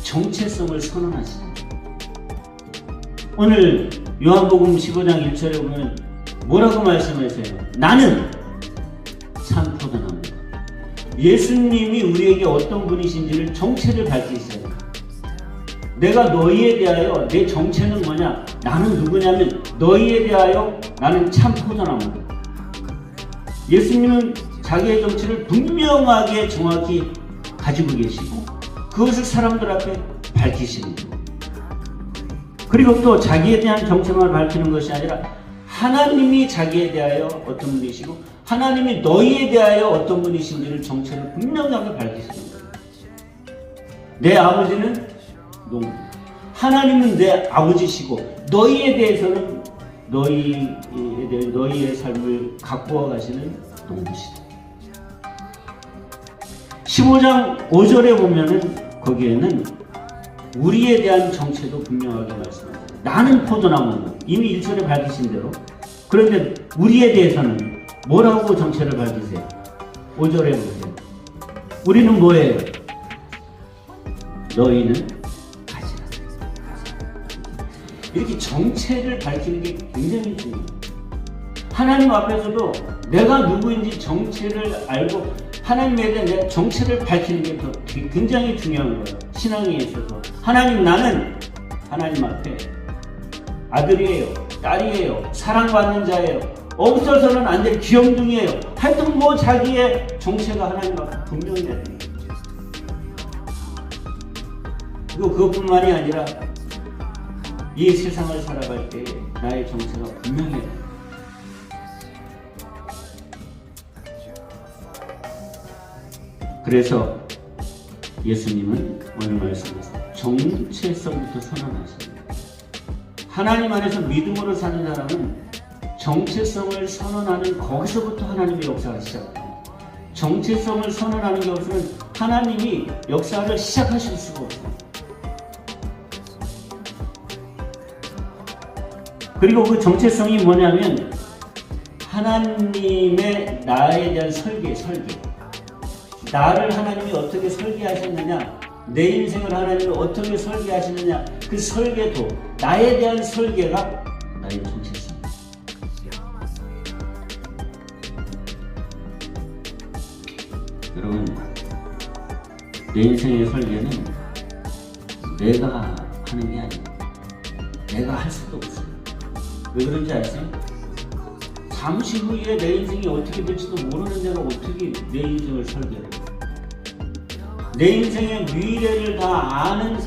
정체성을 선언하시는 거예요. 오늘 요한복음 15장 1절에 보면 뭐라고 말씀하세요? 나는 참 포도나무다. 예수님이 우리에게 어떤 분이신지를 정체를 밝히셔야 돼요. 내가 너희에 대하여 내 정체는 뭐냐? 나는 누구냐면 너희에 대하여 나는 참 포도나무다. 예수님은 자기의 정체를 분명하게 정확히 가지고 계시고 그것을 사람들 앞에 밝히시는 거예요. 그리고 또 자기에 대한 정체만 밝히는 것이 아니라 하나님이 자기에 대하여 어떤 분이시고 하나님이 너희에 대하여 어떤 분이신지를 정체를 분명하게 밝히시는 거예요. 내 아버지는 농부, 하나님은 내 아버지시고 너희에 대해서는 너희의 삶을 가꾸어 가시는 농부시다. 15장 5절에 보면은 거기에는 우리에 대한 정체도 분명하게 말씀하세요. 나는 포도나무다. 이미 1절에 밝히신 대로. 그런데 우리에 대해서는 뭐라고 정체를 밝히세요? 5절에 보세요. 우리는 뭐예요? 너희는 가지라. 이렇게 정체를 밝히는 게 굉장히 중요해요. 하나님 앞에서도 내가 누구인지 정체를 알고 하나님에 대한 내 정체를 밝히는 게 굉장히 중요한 거예요. 신앙에 있어서. 하나님, 나는 하나님 앞에 아들이에요, 딸이에요, 사랑받는 자예요, 없어서는 안 될 귀염둥이에요. 하여튼 뭐 자기의 정체가 하나님 앞에 분명히 되는 거예요. 그리고 그것뿐만이 아니라 이 세상을 살아갈 때 나의 정체가 분명히 돼요. 그래서 예수님은 오늘 말씀에서 정체성부터 선언하십니다. 하나님 안에서 믿음으로 사는 사람은 정체성을 선언하는 거기서부터 하나님의 역사가 시작돼요. 정체성을 선언하는 게 없으면 하나님이 역사를 시작하실 수가 없어요. 그리고 그 정체성이 뭐냐면 하나님의 나에 대한 설계. 나를 하나님이 어떻게 설계하셨느냐, 내 인생을 하나님이 어떻게 설계하시느냐, 그 설계도, 나에 대한 설계가 나의 정체성입니다. 여러분, 내 인생의 설계는 내가 하는 게 아니에요. 내가 할 수도 없어요. 왜 그런지 아세요? 잠시 후에 내 인생이 어떻게 될지도 모르는 내가 어떻게 내 인생을 설계해요? 내 인생의 미래를 다 아는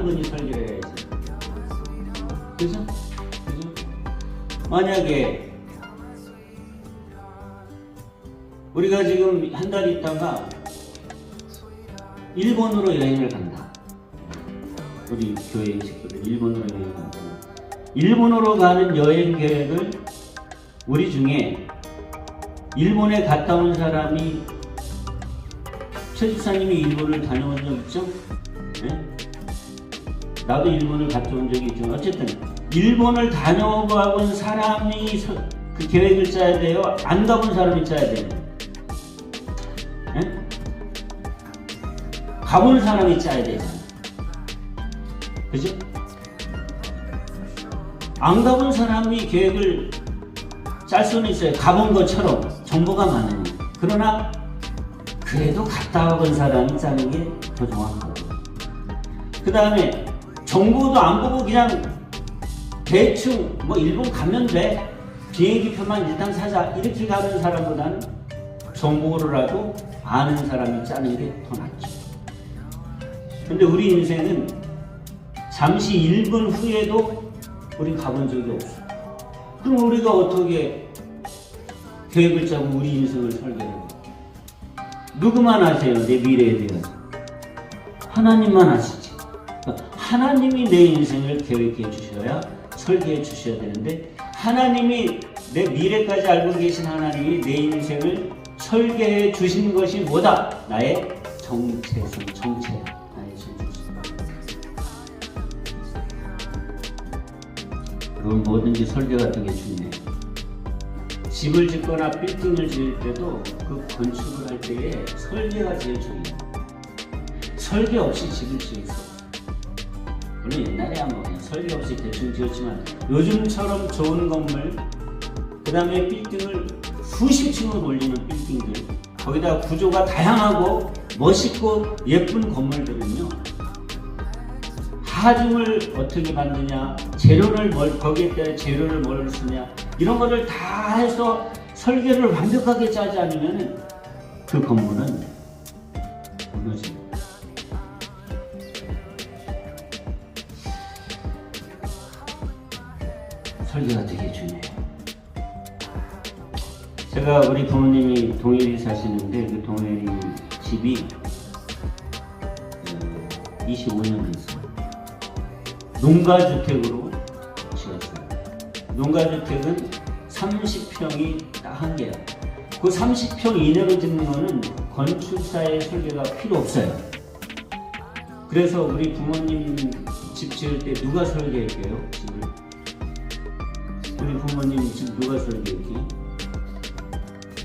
분이 설계를 해야지. 그죠? 만약에 우리가 지금 한 달 있다가 일본으로 여행을 간다. 우리 교회 식구들 일본으로 여행을 간다. 일본으로 가는 여행 계획을 우리 중에 일본에 갔다 온 사람이, 최 집사님이 일본을 다녀온 적 있죠? 네? 나도 일본을 갔다 온 적이 있죠. 어쨌든 일본을 다녀온 사람이 그 계획을 짜야 돼요? 안 가본 사람이 짜야 돼요? 네? 가본 사람이 짜야 되잖아. 그죠? 안 가본 사람이 계획을 짤 수는 있어요. 가본 것처럼 정보가 많으니. 그러나 그래도 갔다 와본 사람이 짜는 게 더 정확하고, 그 다음에 정보도 안 보고 그냥 대충 뭐 일본 가면 돼, 비행기표만 일단 사자, 이렇게 가는 사람보다는 정보로라도 아는 사람이 짜는 게 더 낫죠. 근데 우리 인생은 잠시 1분 후에도 우리 가본 적이 없어. 그럼 우리가 어떻게 계획을 짜고 우리 인생을 설계해요? 누구만 아세요? 내 미래에 대해서. 하나님만 아시지. 그러니까 하나님이 내 인생을 계획해 주셔야, 설계해 주셔야 되는데, 하나님이 내 미래까지 알고 계신 하나님이 내 인생을 설계해 주신 것이 뭐다? 나의 정체성, 정체다. 나의 정체성. 그럼 뭐든지 설계가 되게 중요해요. 집을 짓거나 빌딩을 지을 때도 그 건축을 할 때에 설계가 제일 중요해요. 설계 없이 집을 지을 수 없어요. 물론 옛날에야 뭐 그냥 설계 없이 대충 지었지만, 요즘처럼 좋은 건물, 그 다음에 빌딩을 수십 층을 올리는 빌딩들, 거기다 구조가 다양하고 멋있고 예쁜 건물들은요, 하중을 어떻게 받느냐, 재료를 거기에 재료를 뭘 쓰냐, 이런 거를 다 해서 설계를 완벽하게 짜지 않으면 그 건물은 무너집니다. 설계가 되게 중요해요. 제가 우리 부모님이 동해리 사시는데, 그 동해리 집이 25년 됐어요. 농가주택으로 지었어요. 농가주택은 30평이 딱 한 개야. 그 30평 이내로 짓는 거는 건축사의 설계가 필요 없어요. 그래서 우리 부모님 집 지을 때 누가 설계할게요? 집을? 우리 부모님 집 누가 설계했지?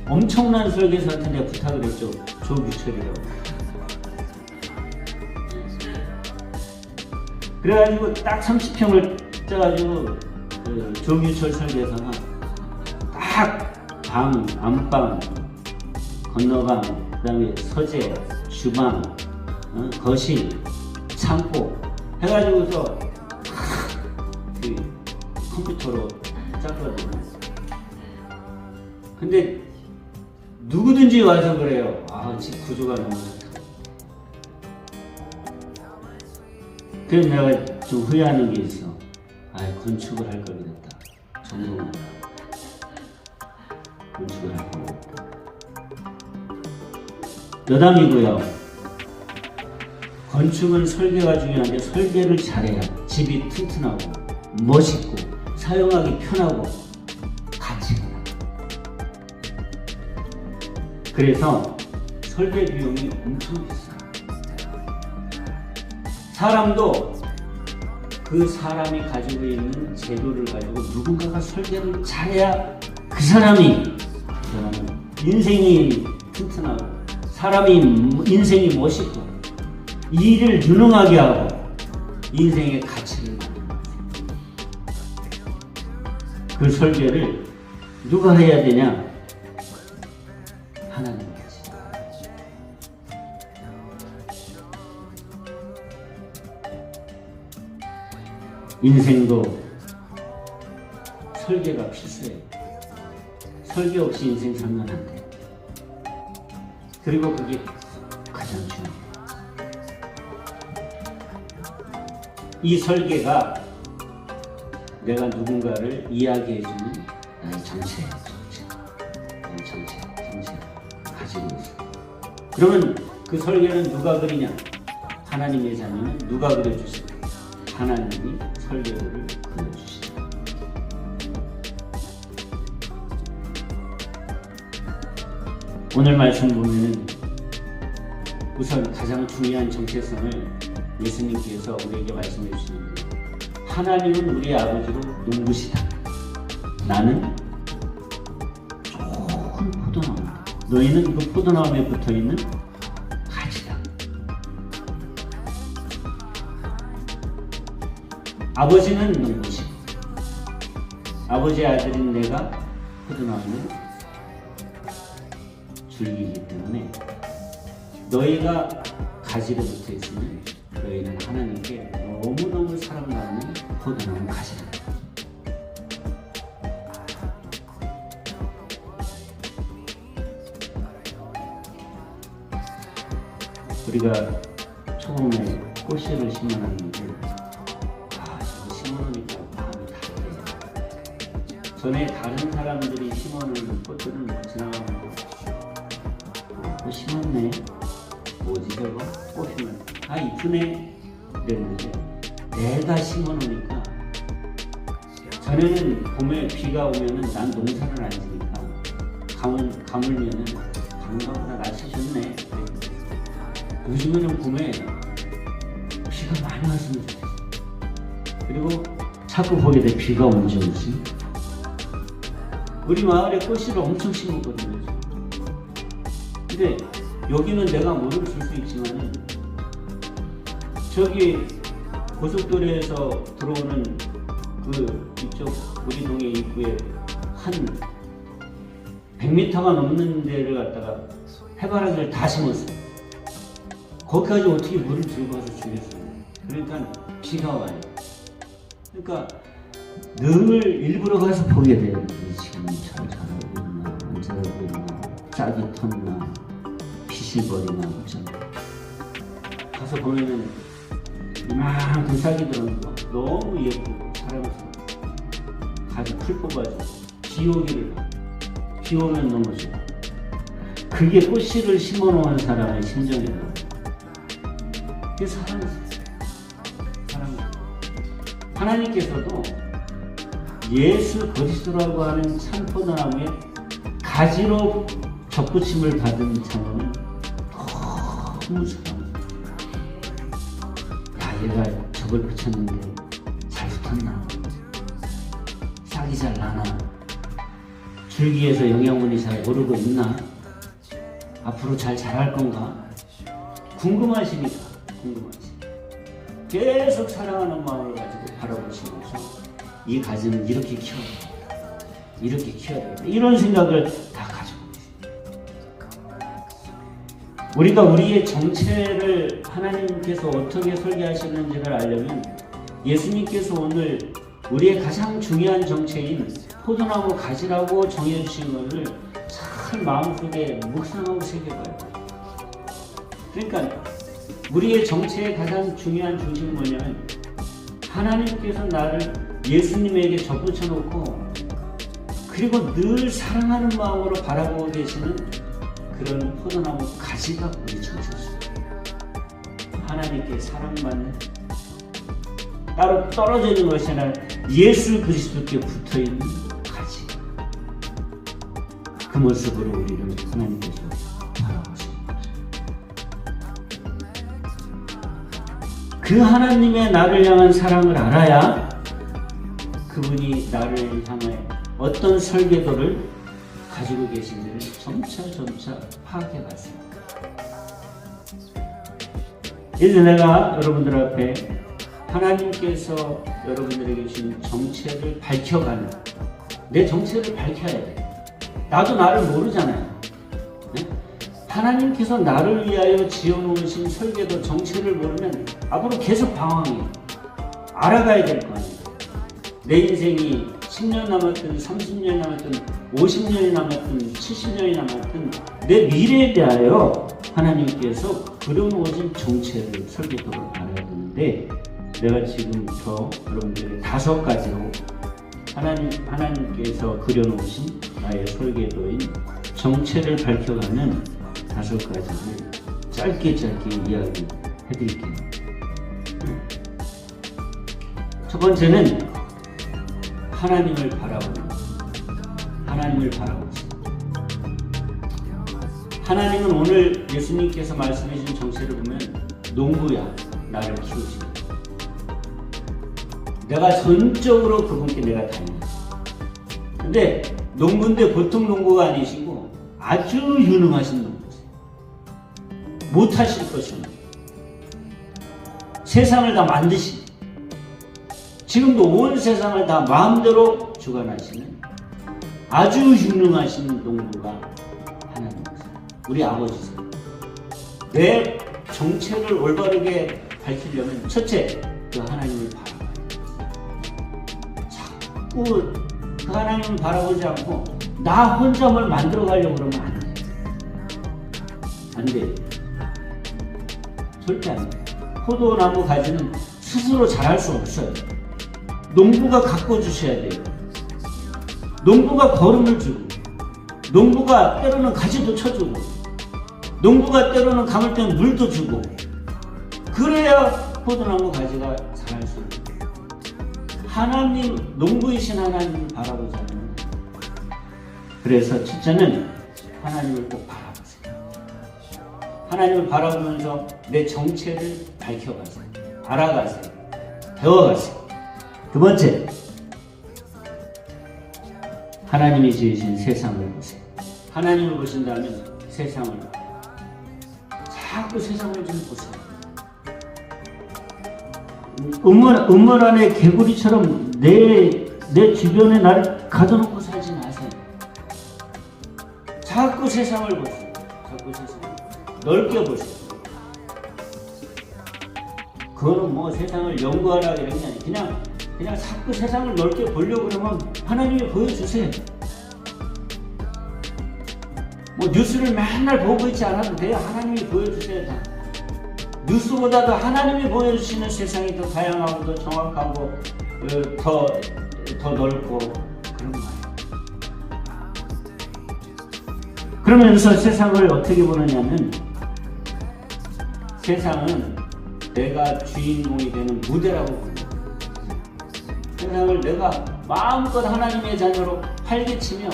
엄청난 설계사한테 내가 부탁을 했죠. 조규철이라고. 그래가지고 딱 30평을 짜가지고 그 조규철 설계사가 딱 방, 안방, 건너방, 그 다음에 서재, 주방, 거실, 창고 해가지고서 그 컴퓨터로 짰거든요. 근데 누구든지 와서 그래요. 아, 집 구조가 너무 좋다. 그래서 내가 좀 후회하는 게 있어. 아, 건축을 할 걸 그랬다. 전공을. 건축을 할 걸 그랬다. 여담이고요. 건축은 설계가 중요한데, 설계를 잘해야 집이 튼튼하고 멋있고 사용하기 편하고 가치가 나요. 그래서 설계 비용이 엄청 비싸. 사람도 그 사람이 가지고 있는 재료를 가지고 누군가가 설계를 잘해야 그 사람은 인생이 튼튼하고 사람이 인생이 멋있고 일을 유능하게 하고 인생의 가치를 만드는 거죠. 그 설계를 누가 해야 되냐? 하나님께서. 인생도 설계가 필수예요. 설계 없이 인생 살면 안 돼요. 그리고 그게 가장 중요해요. 이 설계가 내가 누군가를 이야기해주는 나의 정체예요. 정체 가지고 있어. 그러면 그 설계는 누가 그리냐? 하나님의 자녀는 누가 그려주시냐? 하나님이 설계도를 그려주시죠. 오늘 말씀 보면은 우선 가장 중요한 정체성을 예수님께서 우리에게 말씀해 주시는데, 하나님은 우리 아버지로 눈부시다. 나는 좋은 포도나무다. 너희는 그 포도나무에 붙어있는 가지다. 아버지는 눈부시고 아버지의 아들인 내가 포도나무는 줄기이기 때문에 너희가 가지로 붙어 있으면 너희는 하나님께 너무너무 사랑받는 포도나무 가지다. 우리가 처음에 꽃씨를 심어놨는데 저거 심어놓으니까 마음이 다르네요. 전에 다른 사람들이 심어놓은 꽃들은 지나가면 심었네. 뭐지 저거? 꽃이면 이쁘네 그랬는데 내가 심어놓으니까, 전에는 봄에 비가 오면은 난 농사를 안 지니까 가물면은 강가보다 날씨 좋네. 요즘에는 봄에 비가 많이 왔으면 좋겠어. 그리고 자꾸 보게 돼. 비가 언제 오지? 우리 마을에 꽃씨를 엄청 심었거든요. 근데 여기는 내가 모를 수 있지만은 저기 고속도로에서 들어오는 그 이쪽 우리 동네 입구에 한 100m가 넘는 데를 갖다가 해바라기를 다 심었어요. 거기까지 어떻게 물을 들고 와서 주겠어요? 그러니까 비가 와요. 그러니까 늘 일부러 가서 보게 돼요. 지금 잘 자라고 있나, 안 자라고 있나, 짝이 텄나, 피실거리나, 가서 보면은 이만큼 싹이 들어있고 너무 예쁘고 자라면서 가지 풀 뽑아주고 비 오기를 비 오면 너무 좋아. 그게 꽃씨를 심어놓은 사람의 심정이에요. 그게 사랑이에요. 하나님께서도 예수 그리스도라고 하는 참 포도나무에 가지로 접붙임을 받은 자녀는 너무 사랑해요. 얘가 적을 붙였는데 잘 붙었나? 싹이 잘 나나? 줄기에서 영양분이 잘 오르고 있나? 앞으로 잘 자랄 건가? 궁금하시니까. 계속 사랑하는 마음을 가지고 바라보시면서 이 가지는 이렇게 키워야 돼. 이런 생각을 다 가지고 계십니다. 우리가 우리의 정체를 하나님께서 어떻게 설계하시는지를 알려면 예수님께서 오늘 우리의 가장 중요한 정체인 포도나무 가지라고 정해주신 것을 잘 마음속에 묵상하고 새겨봐야 돼요. 그러니까 우리의 정체의 가장 중요한 중심은 뭐냐면, 하나님께서 나를 예수님에게 접붙여 놓고 그리고 늘 사랑하는 마음으로 바라보고 계시는 그런 포도나무 가지가 우리 정체입니다. 하나님께 사랑받는, 따로 떨어져 있는 것이 아니라 예수 그리스도께 붙어있는 가지. 그 모습으로 우리를 하나님께서 바라보십니다. 그 하나님의 나를 향한 사랑을 알아야 그분이 나를 향해 어떤 설계도를 가지고 계신지를 점차 파악해 갔습니다. 이제 내가 여러분들 앞에 하나님께서 여러분들에게 주신 정체를 밝혀가는, 내 정체를 밝혀야 돼. 나도 나를 모르잖아요. 네? 하나님께서 나를 위하여 지어놓으신 설계도 정체를 모르면 앞으로 계속 방황해. 알아가야 될 거 아니에요. 내 인생이 10년 남았든 30년 남았든 50년이 남았든 70년이 남았든 내 미래에 대하여 하나님께서 그려놓으신 정체를, 설계도를 알아야 되는데, 내가 지금부터 여러분들에게 5가지로 하나님께서 그려놓으신 나의 설계도인 정체를 밝혀가는 5가지를 짧게 이야기해 드릴게요. 첫 번째는 하나님을 바라보는, 하나님을 바라보세요. 하나님은 오늘 예수님께서 말씀해 주신 정체를 보면 농부야, 나를 키우시는. 내가 전적으로 그분께 내가 다니는. 근데 농부인데 보통 농부가 아니시고 아주 유능하신 농부세요. 못하실 것이 없는. 세상을 다 만드신, 지금도 온 세상을 다 마음대로 주관하시는 아주 유능하신 농부가 하나님이세요. 우리 아버지세요. 내 정체를 올바르게 밝히려면 첫째, 그 하나님을 바라봐요. 자꾸 그 하나님을 바라보지 않고 나 혼자 뭘 만들어 가려고 그러면 안 돼. 안 돼. 절대 안 돼. 포도나무 가지는 스스로 자랄 수 없어요. 농부가 가꿔주셔야 돼요. 농부가 거름을 주고, 농부가 때로는 가지도 쳐주고, 농부가 때로는 감을 때는 물도 주고, 그래야 포도나무 가지가 자랄 수 있어요. 하나님, 농부이신 하나님을 바라보자면, 그래서 첫째는 하나님을 꼭 바라보세요. 하나님을 바라보면서 내 정체를 밝혀가세요. 알아가세요. 배워가세요. 두 번째, 하나님이 지으신 세상을 보세요. 하나님을 보신다면 세상을 봐요. 자꾸 세상을 좀 보세요. 음물 안에 개구리처럼 내 주변에 나를 가둬놓고 살지 마세요. 자꾸 세상을 보세요. 자꾸 세상을 넓게 보세요. 그거는 뭐 세상을 연구하라 이런 게 아니에요. 그냥 자꾸 세상을 넓게 보려고 그러면 하나님이 보여주세요. 뭐 뉴스를 맨날 보고 있지 않아도 돼요. 하나님이 보여주세요. 다. 뉴스보다도 하나님이 보여주시는 세상이 더 다양하고 더 정확하고 더 넓고 그런 거예요. 그러면서 세상을 어떻게 보느냐면, 세상은 내가 주인공이 되는 무대라고 봅니다. 세상을 내가 마음껏 하나님의 자녀로 활개치며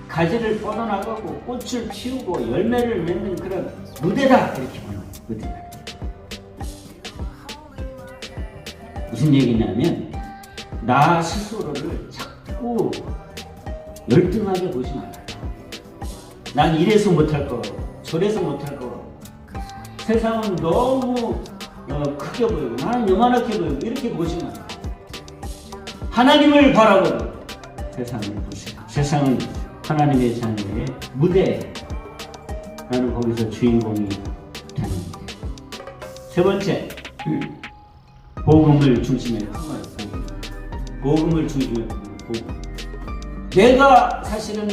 가지를 뻗어나가고 꽃을 피우고 열매를 맺는 그런 무대다, 이렇게 보는 거예요. 무대다. 무슨 얘기냐면, 나 스스로를 자꾸 열등하게 보지 말아요. 난 이래서 못할 거고 저래서 못할 거고, 세상은 너무 크게 보이고 나는 요만하게 보이고 이렇게 보지 마요. 하나님을 바라보고 세상을 보세요. 세상은 하나님의 자녀의 무대. 나는 거기서 주인공이 되는 거예요. 세 번째, 복음을 중심에 품어요. 복음을 중심에 품어요. 복음. 내가 사실은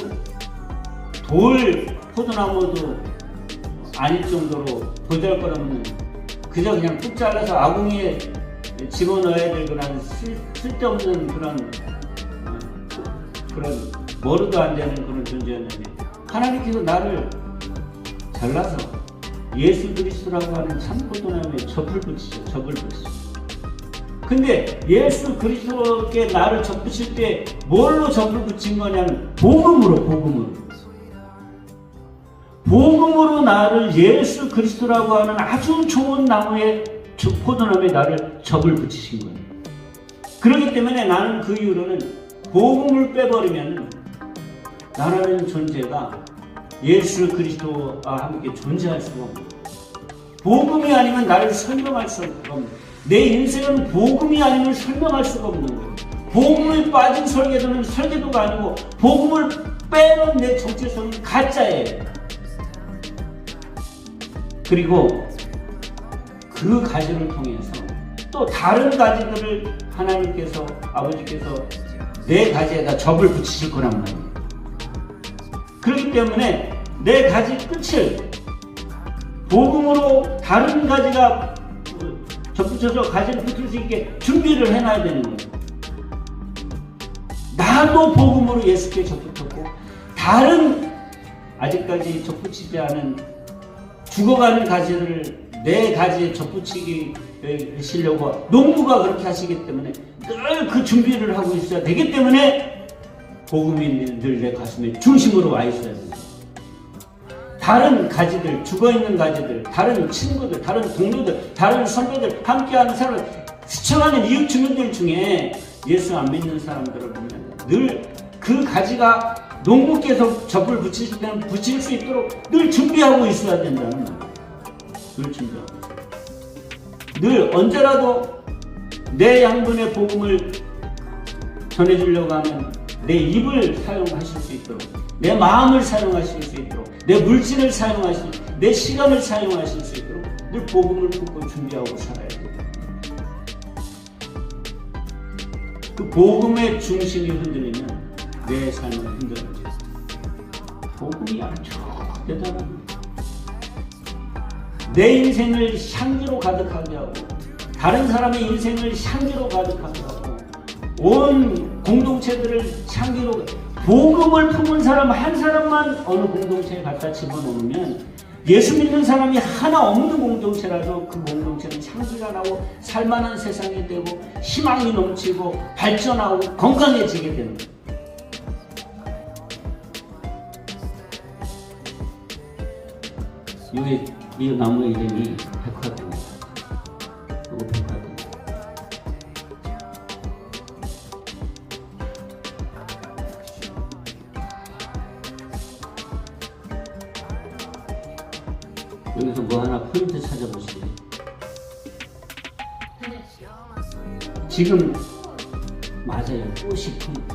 포도나무도 아닐 정도로 보잘것없는, 그저 그냥 뚝 잘라서 아궁이에 집어넣어야 될 그런 쓸데없는 그런 머리도 안 되는 그런 존재였는데, 하나님께서 나를 잘라서 예수 그리스도라고 하는 참 포도나무에 접을 붙이죠. 접을 붙이죠. 근데 예수 그리스도께 나를 접붙일 때 뭘로 접을 붙인 거냐면 복음으로 나를 예수 그리스도라고 하는 아주 좋은 나무에, 포도나무에 나를 접을 붙이신 거예요. 그렇기 때문에 나는 그 이후로는 복음을 빼버리면 나라는 존재가 예수 그리스도와 함께 존재할 수가 없는 거예요. 복음이 아니면 나를 설명할 수가 없는, 내 인생은 복음이 아니면 설명할 수가 없는 거예요. 복음을 빠진 설계도는 설계도가 아니고 복음을 빼는 내 정체성은 가짜예요. 그리고 그 가지를 통해서 또 다른 가지들을 하나님께서, 아버지께서 내 가지에다 접을 붙이실 거란 말이에요. 그렇기 때문에 내 가지 끝을 복음으로 다른 가지가 접붙여서 가지를 붙일 수 있게 준비를 해놔야 되는 거예요. 나도 복음으로 예수께 접붙였고 다른 아직까지 접붙이지 않은 죽어가는 가지를 내 가지에 접붙이기 하시려고 농부가 그렇게 하시기 때문에 늘 그 준비를 하고 있어야 되기 때문에 복음이 늘 내 가슴에 중심으로 와 있어야 됩니다. 다른 가지들, 죽어있는 가지들, 다른 친구들, 다른 동료들, 다른 선배들, 함께하는 사람, 스쳐가는 이웃 주민들 중에 예수 안 믿는 사람들을 보면 늘 그 가지가 농부께서 접을 붙이실 때는 붙일 수 있도록 늘 준비하고 있어야 된다는 말이에요. 늘 준비하고 있어요. 늘 언제라도 내 양분의 복음을 전해주려고 하면 내 입을 사용하실 수 있도록, 내 마음을 사용하실 수 있도록, 내 물질을 사용하실, 내 시간을 사용하실 수 있도록 늘 복음을 품고 준비하고 살아야 돼요. 그 복음의 중심이 흔들리면 내 삶은 흔들어져요. 복음이 아주 대단합니다. 내 인생을 향기로 가득하게 하고 다른 사람의 인생을 향기로 가득하게 하고 온 공동체들을 향기로, 복음을 품은 사람 한 사람만 어느 공동체에 갖다 집어넣으면 예수 믿는 사람이 하나 없는 공동체라도 그 공동체는 향기가 나고 살만한 세상이 되고 희망이 넘치고 발전하고 건강해지게 되는 거예요. 이 나무의 이름이 백화입니다. 이거 백화입니다. 여기서 뭐 하나 포인트 찾아보시죠. 지금 맞아요. 꽃이 포인트.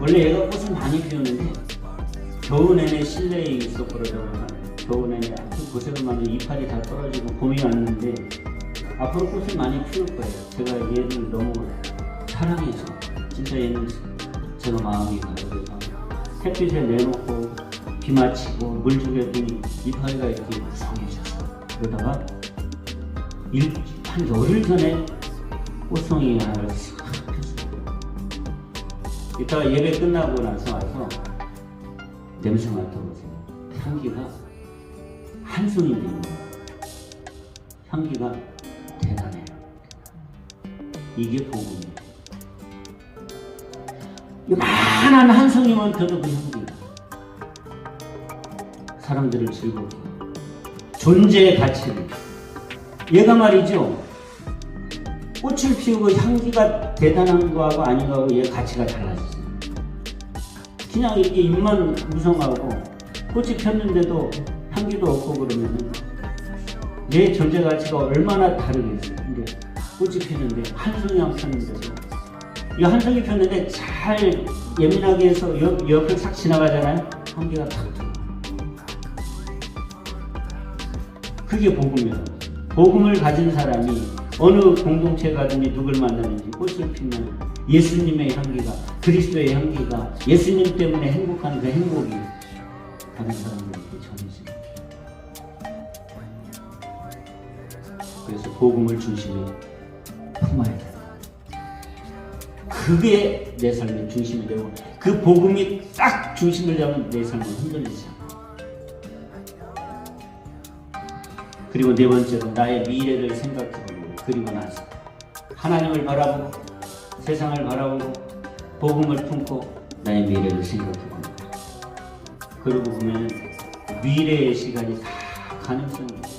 원래 얘가 꽃은 많이 피우는데 겨우 내내 실내에 있었거든요. 겨우 내내 아주 고생을 많이 이파리 다 떨어지고 봄이 왔는데 앞으로 꽃을 많이 피울 거예요. 제가 얘를 너무 사랑해서 진짜 얘는 제가 마음이 가요. 그래서 햇빛에 내놓고 비 맞히고 물 주겠더니 이파리가 이렇게 무성해졌어요. 그러다가 한 열흘 전에 꽃송이 하나를 싹 폈어요. 이따가 예배 끝나고 나서 와서 냄새 맡아보세요. 향기가 한송이입니다. 향기가 대단해요. 이게 복음이에요. 요만한 한송이만 펴도 그 향기가 사람들을 즐겁게 존재의 가치를, 얘가 말이죠, 꽃을 피우고 향기가 대단한 거하고 아닌 거하고 얘 가치가 달라지죠. 그냥 이렇게 입만 무성하고 꽃이 폈는데도 향기도 없고 그러면은 내 존재 가치가 얼마나 다르겠어요. 근데 꽃이 피는데 한 송이만 폈는데도, 이 한 송이 폈는데 잘 예민하게 해서 옆을 싹 지나가잖아요. 향기가 탁 들어요. 그게 복음이에요. 복음을 가진 사람이 어느 공동체 가든지 누굴 만나는지 꽃을 피면 예수님의 향기가, 그리스도의 향기가, 예수님 때문에 행복한 그 행복이 다른 사람들에게 전해집니다. 그래서 복음을 중심에 품어야 돼요. 그게 내 삶의 중심이 되고 그 복음이 딱 중심을 잡으면 내 삶은 흔들리지 않아요. 그리고 네 번째로 나의 미래를 생각해보는 거예요. 그리고 나서 하나님을 바라보고 세상을 바라보고 복음을 품고 나의 미래를 생각해보는 거예요. 그러고 보면 미래의 시간이 다 가능성이 있어요.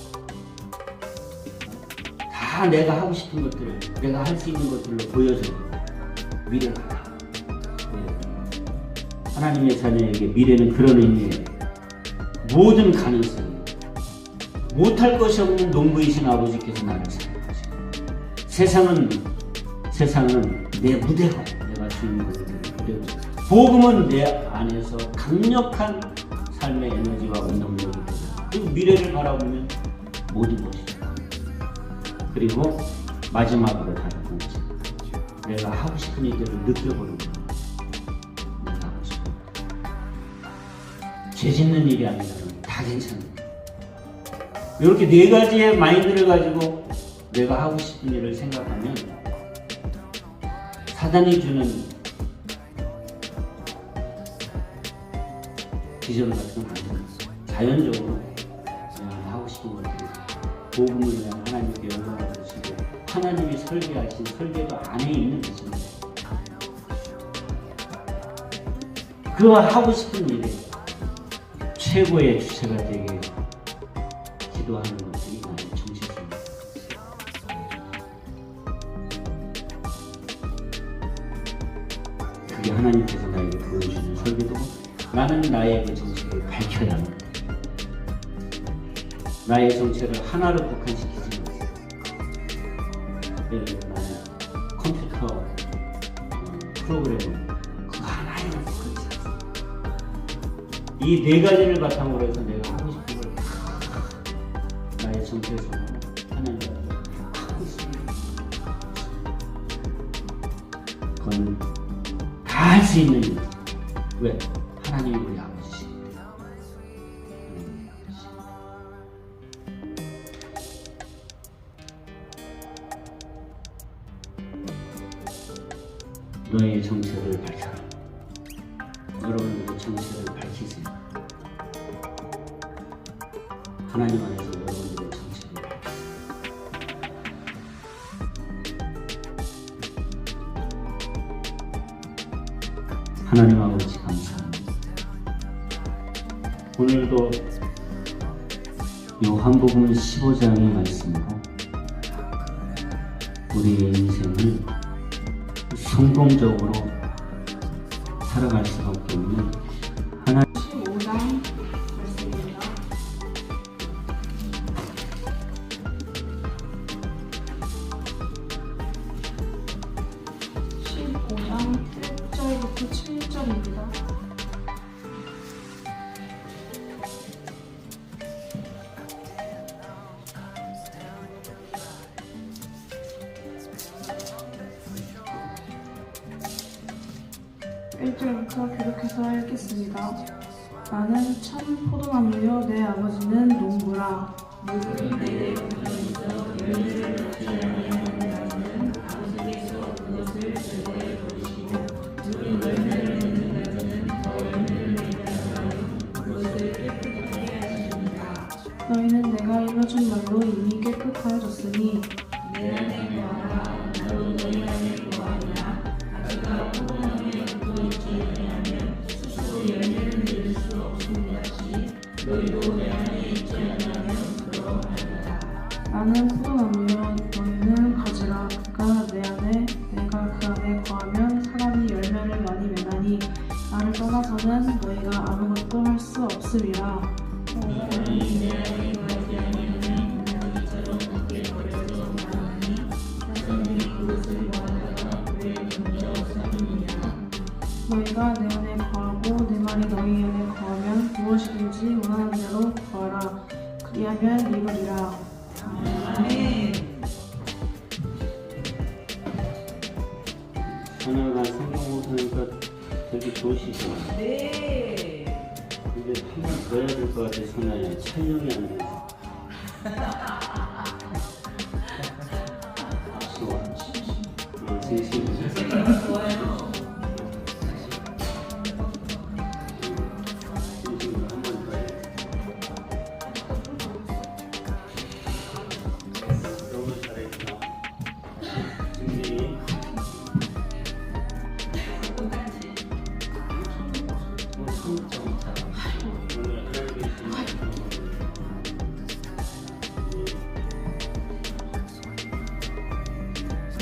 다 내가 하고 싶은 것들을, 내가 할 수 있는 것들로 보여줘요. 미래가 다. 하나님의 자녀에게 미래는 그런 의미예요. 모든 가능성이 못할 것이 없는 농부이신 아버지께서 나를 사랑하시고 세상은 내 무대고 내가 주인공이 되는 무대고 복음은 내 안에서 강력한 삶의 에너지와 원동력이 되고 그리고 미래를 바라보면 모든 것이 좋고 그리고 마지막으로 다른 번째 내가 하고 싶은 일들을 느껴보는 거예요. 내가 하고 싶은 죄 짓는 일이 아니라면 다 괜찮아요. 이렇게 네 가지의 마인드를 가지고 내가 하고 싶은 일을 생각하면 사단이 주는 비전 같은 건 아니에요. 자연적으로 그냥 하고 싶은 것들이 복음을 위한 하나님께 영광을 주시고 하나님이 설계하신 설계도 안에 있는 것입니다. 그 하고 싶은 일에 최고의 주체가 되게 기도하는 것들이 나의 정체성입니다. 그게 하나님께서 나에게 보여주는 설계도고 나는 나의 그 정체를 밝혀야 합니다. 나의 정체를 하나로 국한시키지 마세요. 예를 들어 나는 컴퓨터 프로그램을 그거 하나에 국한시키지 마세요. 이 네 가지를 바탕으로 해서 내가 하고 싶은 걸 나의 정체성으로 하나님과 하고 있습니다. 그건 다 할 수 있는 일. 왜? 하나님이 우리 아버지십니다. 너의 정체를 밝혀라. 여러분들의 정체를 밝히세요. 하나님 안에서 여러분들의 정체를 밝히세요. 하나님 아버지 감사합니다. 오늘도 요한복음 15장의 말씀으로 우리의 인생을 성공적으로 살아갈 수밖에 없는 하나님 15장 말씀입니다. 15장 1절부터 7절입니다. 일절부터 교독해서 읽겠습니다. 나는 참 포도나무요 내 아버지는 농부라. 누구는 내 공간에서 열매를 맺지 아니하는 나무는 아버지께서 그것을 제거해 버리시고 누구는 열매를 맺는 나무는 더 열매를 맺게 하여 그것을 깨끗하게 하십니다. 너희는 내가 일러준 말로 이미 깨끗하여졌으니 내 안에 거하라. 나도 너희 안에 거하리라. 가지가 포도나무에 붙어있지 아니하면 스스로 열매를 맺을 수 없음 같이 너희도 내 안에 있지 아니하면 그러하리라. 나는 포도나무요 너희는 가지라. 그가 내 안에 내가 그 안에 거하면 사람이 열매를 많이 매나니 나를 떠나서는 너희가 아무것도 할 수 없으리라. 너희 내 안에 거하지 아니하면 나무처럼 밖에 버려져 나가니 사람이 그것을 모아다가 불에 던져 삼느니라. 너희가 내 안에 거하고 내 말이 너희 안에 거하면 무엇이든지 원하는 대로 구하라. 그리하면 이루리라. 아멘. 선영아 성경 보니까 되게 좋으시죠? 네. 근데 한 번 더 해야 될 것 같아. 선아야 촬영이 안 돼서 좋아. 진심 좋아요. 진심으로 한 번 더 해. 너무 잘했구나. 준비.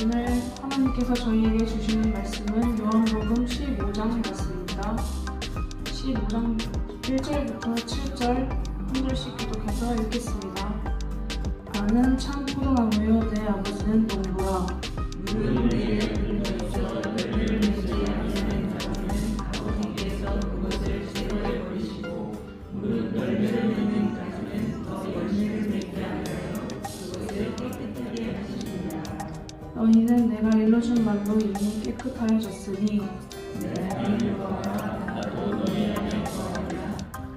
오늘 하나님께서 저희에게 주시는 말씀은 요한복음 15장 말씀입니다. 15장 1절부터 7절 한글 씻기독해서 읽겠습니다. 나는 참 포도나무요 내 아버지는 농부라. 물은 내게 흘러있어 열매를 맺지 아니하는 가지는 아버지께서 그것을 제거해 버리시고 물은 열매를 맺는 가지는 더 열매를 맺게 하여 그것을 깨끗하게 하십니다. 너희는 내가 일러준 말로 이미 깨끗하여졌으니 내 하나님 여호와 나도 너희 안에 거하리라.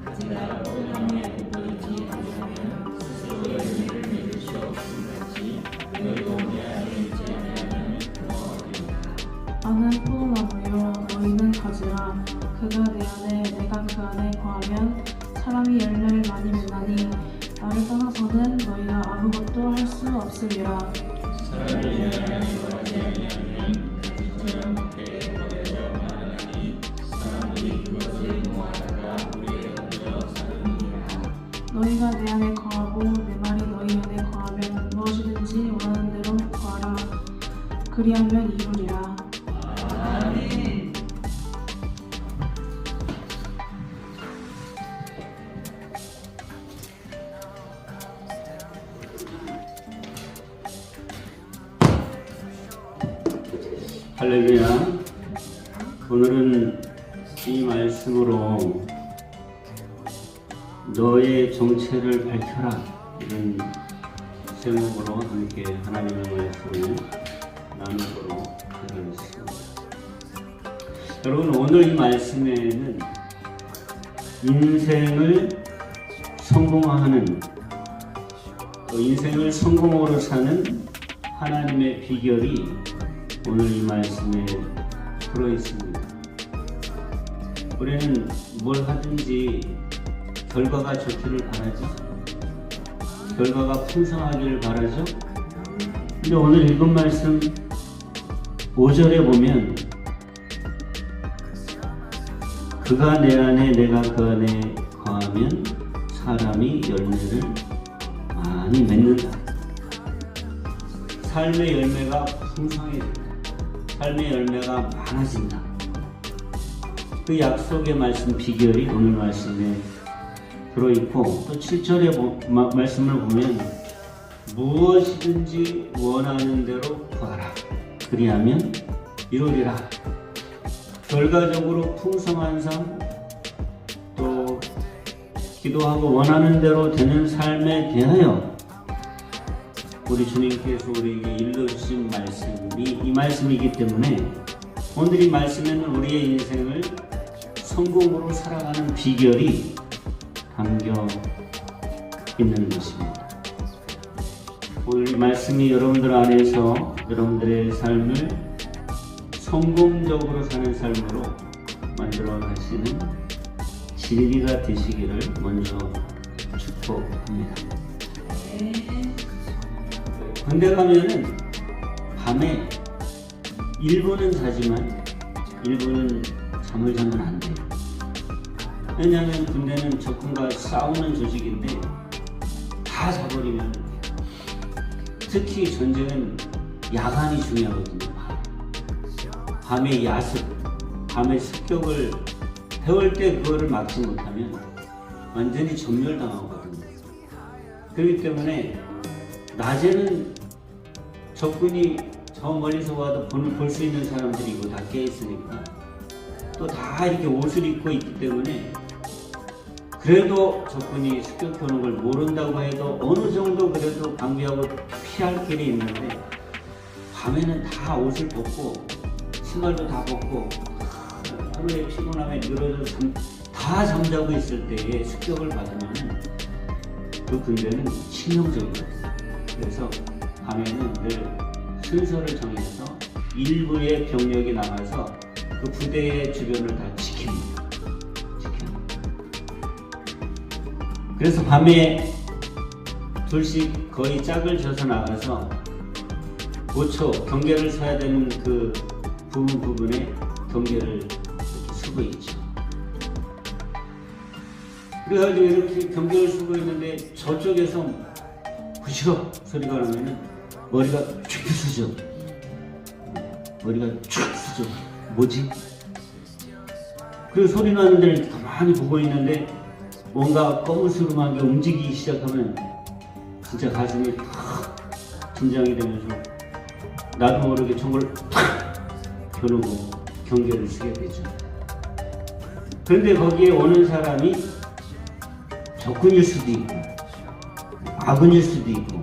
가지가 포도나무에 붙어있지 아니하면 스스로 열매를 맺을 수 없음 같이 너희도 내 안에 있지 아니하면 거하리라. 나는 포도나무요 너희는 가지라. 그가 내 안에 내가 그 안에 거하면 사람이 열매를 많이 맺나니 나를 떠나서는 너희가 아무것도 할 수 없으리라. 사람이 내 안에 거하지 아니하면 가지처럼 때에 버려져 마르나니 사람이 그것을 모아다가 물에 던져 사느니라. 너희가 내 안에 거하고 내 말이 너희 안에 거하면 무엇이든지 원하는 대로 구하라. 그리하면 이루리라. 아멘. 할렐루야. 오늘은 이 말씀으로 너의 정체를 밝혀라 이런 제목으로 함께 하나님의 말씀을 나누도록 하겠습니다. 여러분, 오늘 이 말씀에는 인생을 성공화하는, 또 인생을 성공으로 사는 하나님의 비결이 오늘 이 말씀에 들어있습니다. 우리는 뭘 하든지 결과가 좋기를 바라죠. 결과가 풍성하기를 바라죠. 근데 오늘 읽은 말씀 5절에 보면 그가 내 안에 내가 그 안에 거하면 사람이 열매를 많이 맺는다. 삶의 열매가 풍성해진다. 삶의 열매가 많아진다. 그 약속의 말씀 비결이 오늘 말씀에 들어있고, 또 7절의 말씀을 보면 무엇이든지 원하는 대로 구하라. 그리하면 이루리라. 결과적으로 풍성한 삶, 또 기도하고 원하는 대로 되는 삶에 대하여 우리 주님께서 우리에게 일러주신 말씀이 이 말씀이기 때문에 오늘 이 말씀에는 우리의 인생을 성공으로 살아가는 비결이 담겨 있는 것입니다. 오늘 이 말씀이 여러분들 안에서 여러분들의 삶을 성공적으로 사는 삶으로 만들어 가시는 진리가 되시기를 먼저 축복합니다. 군대 가면은 밤에 일부는 자지만 일부는 잠을 자면 안 돼요. 왜냐하면 군대는 적군과 싸우는 조직인데 다 자버리면, 특히 전쟁은 야간이 중요하거든요. 밤에 야습, 밤에 습격을 해올 때 그거를 막지 못하면 완전히 전멸당하거든요. 그렇기 때문에 낮에는 적군이 저 멀리서 와도 볼 수 있는 사람들이고 다 깨있으니까 또 다 이렇게 옷을 입고 있기 때문에 그래도 적군이 습격해오는 걸 모른다고 해도 어느 정도 그래도 방비하고 피할 길이 있는데, 밤에는 다 옷을 벗고 신발도 다 벗고 하루에 피곤함에 늘어져 다 잠자고 있을 때에 습격을 받으면 그 군대는 치명적이거든요. 그래서 밤에는 늘 순서를 정해서 일부의 병력이 나가서 그 부대의 주변을 다 지킵니다. 그래서 밤에 둘씩 거의 짝을 져서 나가서 5초 경계를 서야 되는 그 부분에 경계를 이렇게 서고 있죠. 그래가지고 이렇게 경계를 서고 있는데 저쪽에서 부시럭 소리가 나면은 머리가 쭉 쓰죠. 머리가 쭉 쓰죠. 뭐지? 그 소리 나는 데를 가만히 보고 있는데 뭔가 거무스름하게 움직이기 시작하면 진짜 가슴이 탁 긴장이 되면서 나도 모르게 총을 탁 겨누고 경계를 쓰게 되죠. 그런데 거기에 오는 사람이 적군일 수도 있고 아군일 수도 있고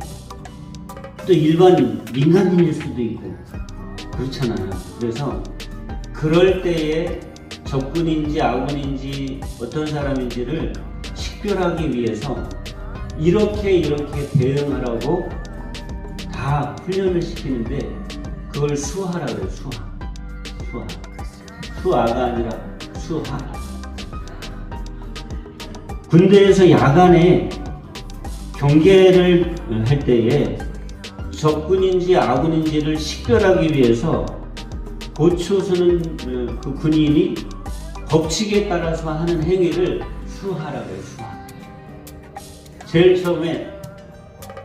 또 일반 민간인일 수도 있고 그렇잖아요. 그래서 그럴 때에 적군인지 아군인지 어떤 사람인지를 식별하기 위해서 이렇게 대응하라고 다 훈련을 시키는데 그걸 수하라고 해요. 수아가 아니라 수하. 군대에서 야간에 경계를 할 때에 적군인지 아군인지를 식별하기 위해서 고초 서는 그 군인이 법칙에 따라서 하는 행위를 수하라고 해요. 수하. 제일 처음에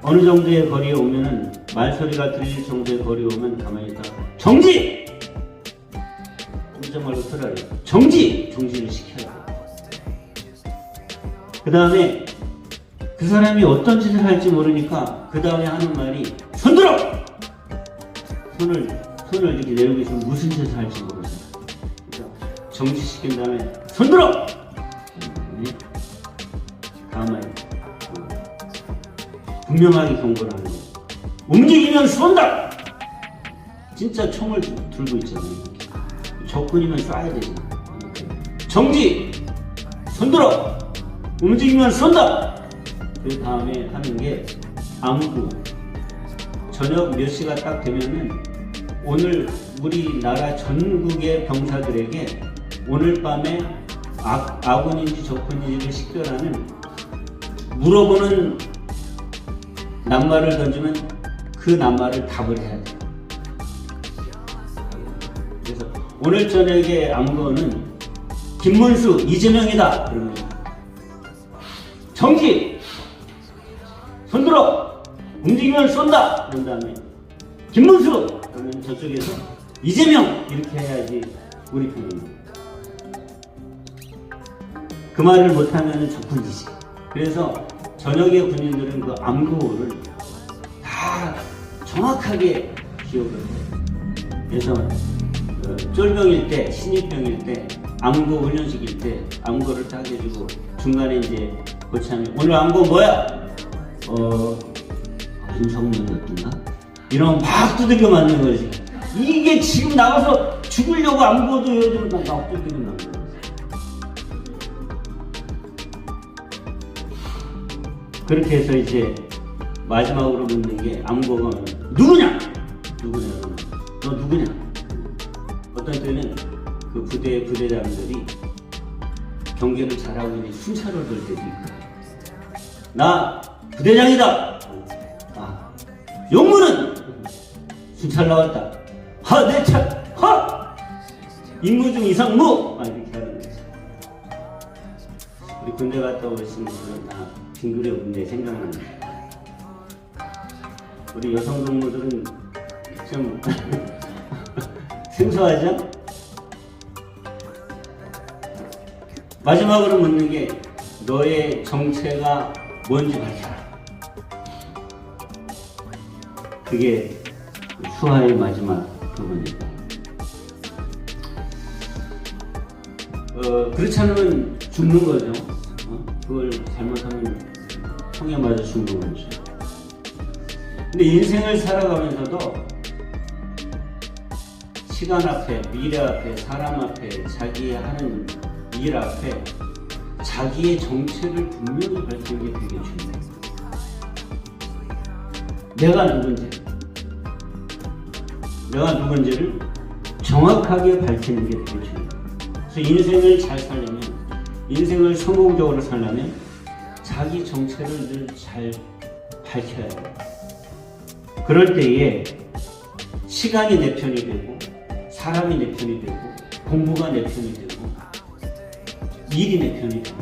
어느 정도의 거리에 오면은 말소리가 들릴 정도의 거리에 오면 가만히 있다가 정지! 꼼짝 말고 서라래. 정지를 시켜야 돼요. 그 다음에 그 사람이 어떤 짓을 할지 모르니까 그 다음에 하는 말이 손 들어! 손을 이렇게 내리고 있으면 무슨 짓을 할지 모르잖아. 정지시킨 다음에 손 들어! 다음 말 분명하게 경고를 하는 거예요. 움직이면 쏜다! 진짜 총을 들고 있잖아요. 이렇게. 적군이면 쏴야 되잖아. 정지! 손 들어! 움직이면 쏜다! 그 다음에 하는 게 암구. 저녁 몇 시가 딱 되면은 오늘 우리나라 전국의 병사들에게 오늘 밤에 아군인지 적군인지를 식별하는 물어보는 낱말을 던지면 그 낱말을 답을 해야 돼요. 그래서 오늘 저녁에 암거는 김문수, 이재명이다. 그러면 정지! 손 들어! 움직이면 쏜다! 그런 다음에 김문수! 그러면 저쪽에서 이재명! 이렇게 해야지 우리 편입니다. 그 말을 못하면 적군이지. 그래서 저녁에 군인들은 그 암구호를 다 정확하게 기억을 해요. 그래서 쫄병일 때, 신입병일 때, 암구 훈련식일 때 암구를 딱 해주고 중간에 이제 고참이 오늘 암구 뭐야? 윤석열이었던가? 이러면 막 두들겨 맞는 거지. 이게 지금 나가서 죽으려고 암구도 요즘 막 두들겨 맞는 거지. 그렇게 해서 이제 마지막으로 묻는 게 암구가 누구냐? 너 누구냐? 어떤 때는 그 부대장들이 경계를 잘하고 있는 순찰을 돌 때도 있고 나 부대장이다. 용무는 순찰 나왔다. 내 차. 임무 중 이상무. 이렇게 하는 거지. 우리 군대 갔다 오신 분들은 다 빙그레 군대 생각납니다. 우리 여성 동무들은 좀 생소하죠? 마지막으로 묻는 게 너의 정체가 뭔지 밝혀라. 그게 수하의 마지막 부분입니다. 그렇지 않으면 죽는 거죠. 그걸 잘못하면 총에 맞아 죽는 거죠. 근데 인생을 살아가면서도 시간 앞에, 미래 앞에, 사람 앞에, 자기 하는 일 앞에 자기의 정체를 분명히 밝히는 게 되게 중요해요. 내가 누군지를 정확하게 밝히는 게 되게 중요해요. 그래서 인생을 잘 살려면, 인생을 성공적으로 살려면 자기 정체를 늘 잘 밝혀야 돼요. 그럴 때에 시간이 내 편이 되고, 사람이 내 편이 되고, 공부가 내 편이 되고, 일이 내 편이 되고,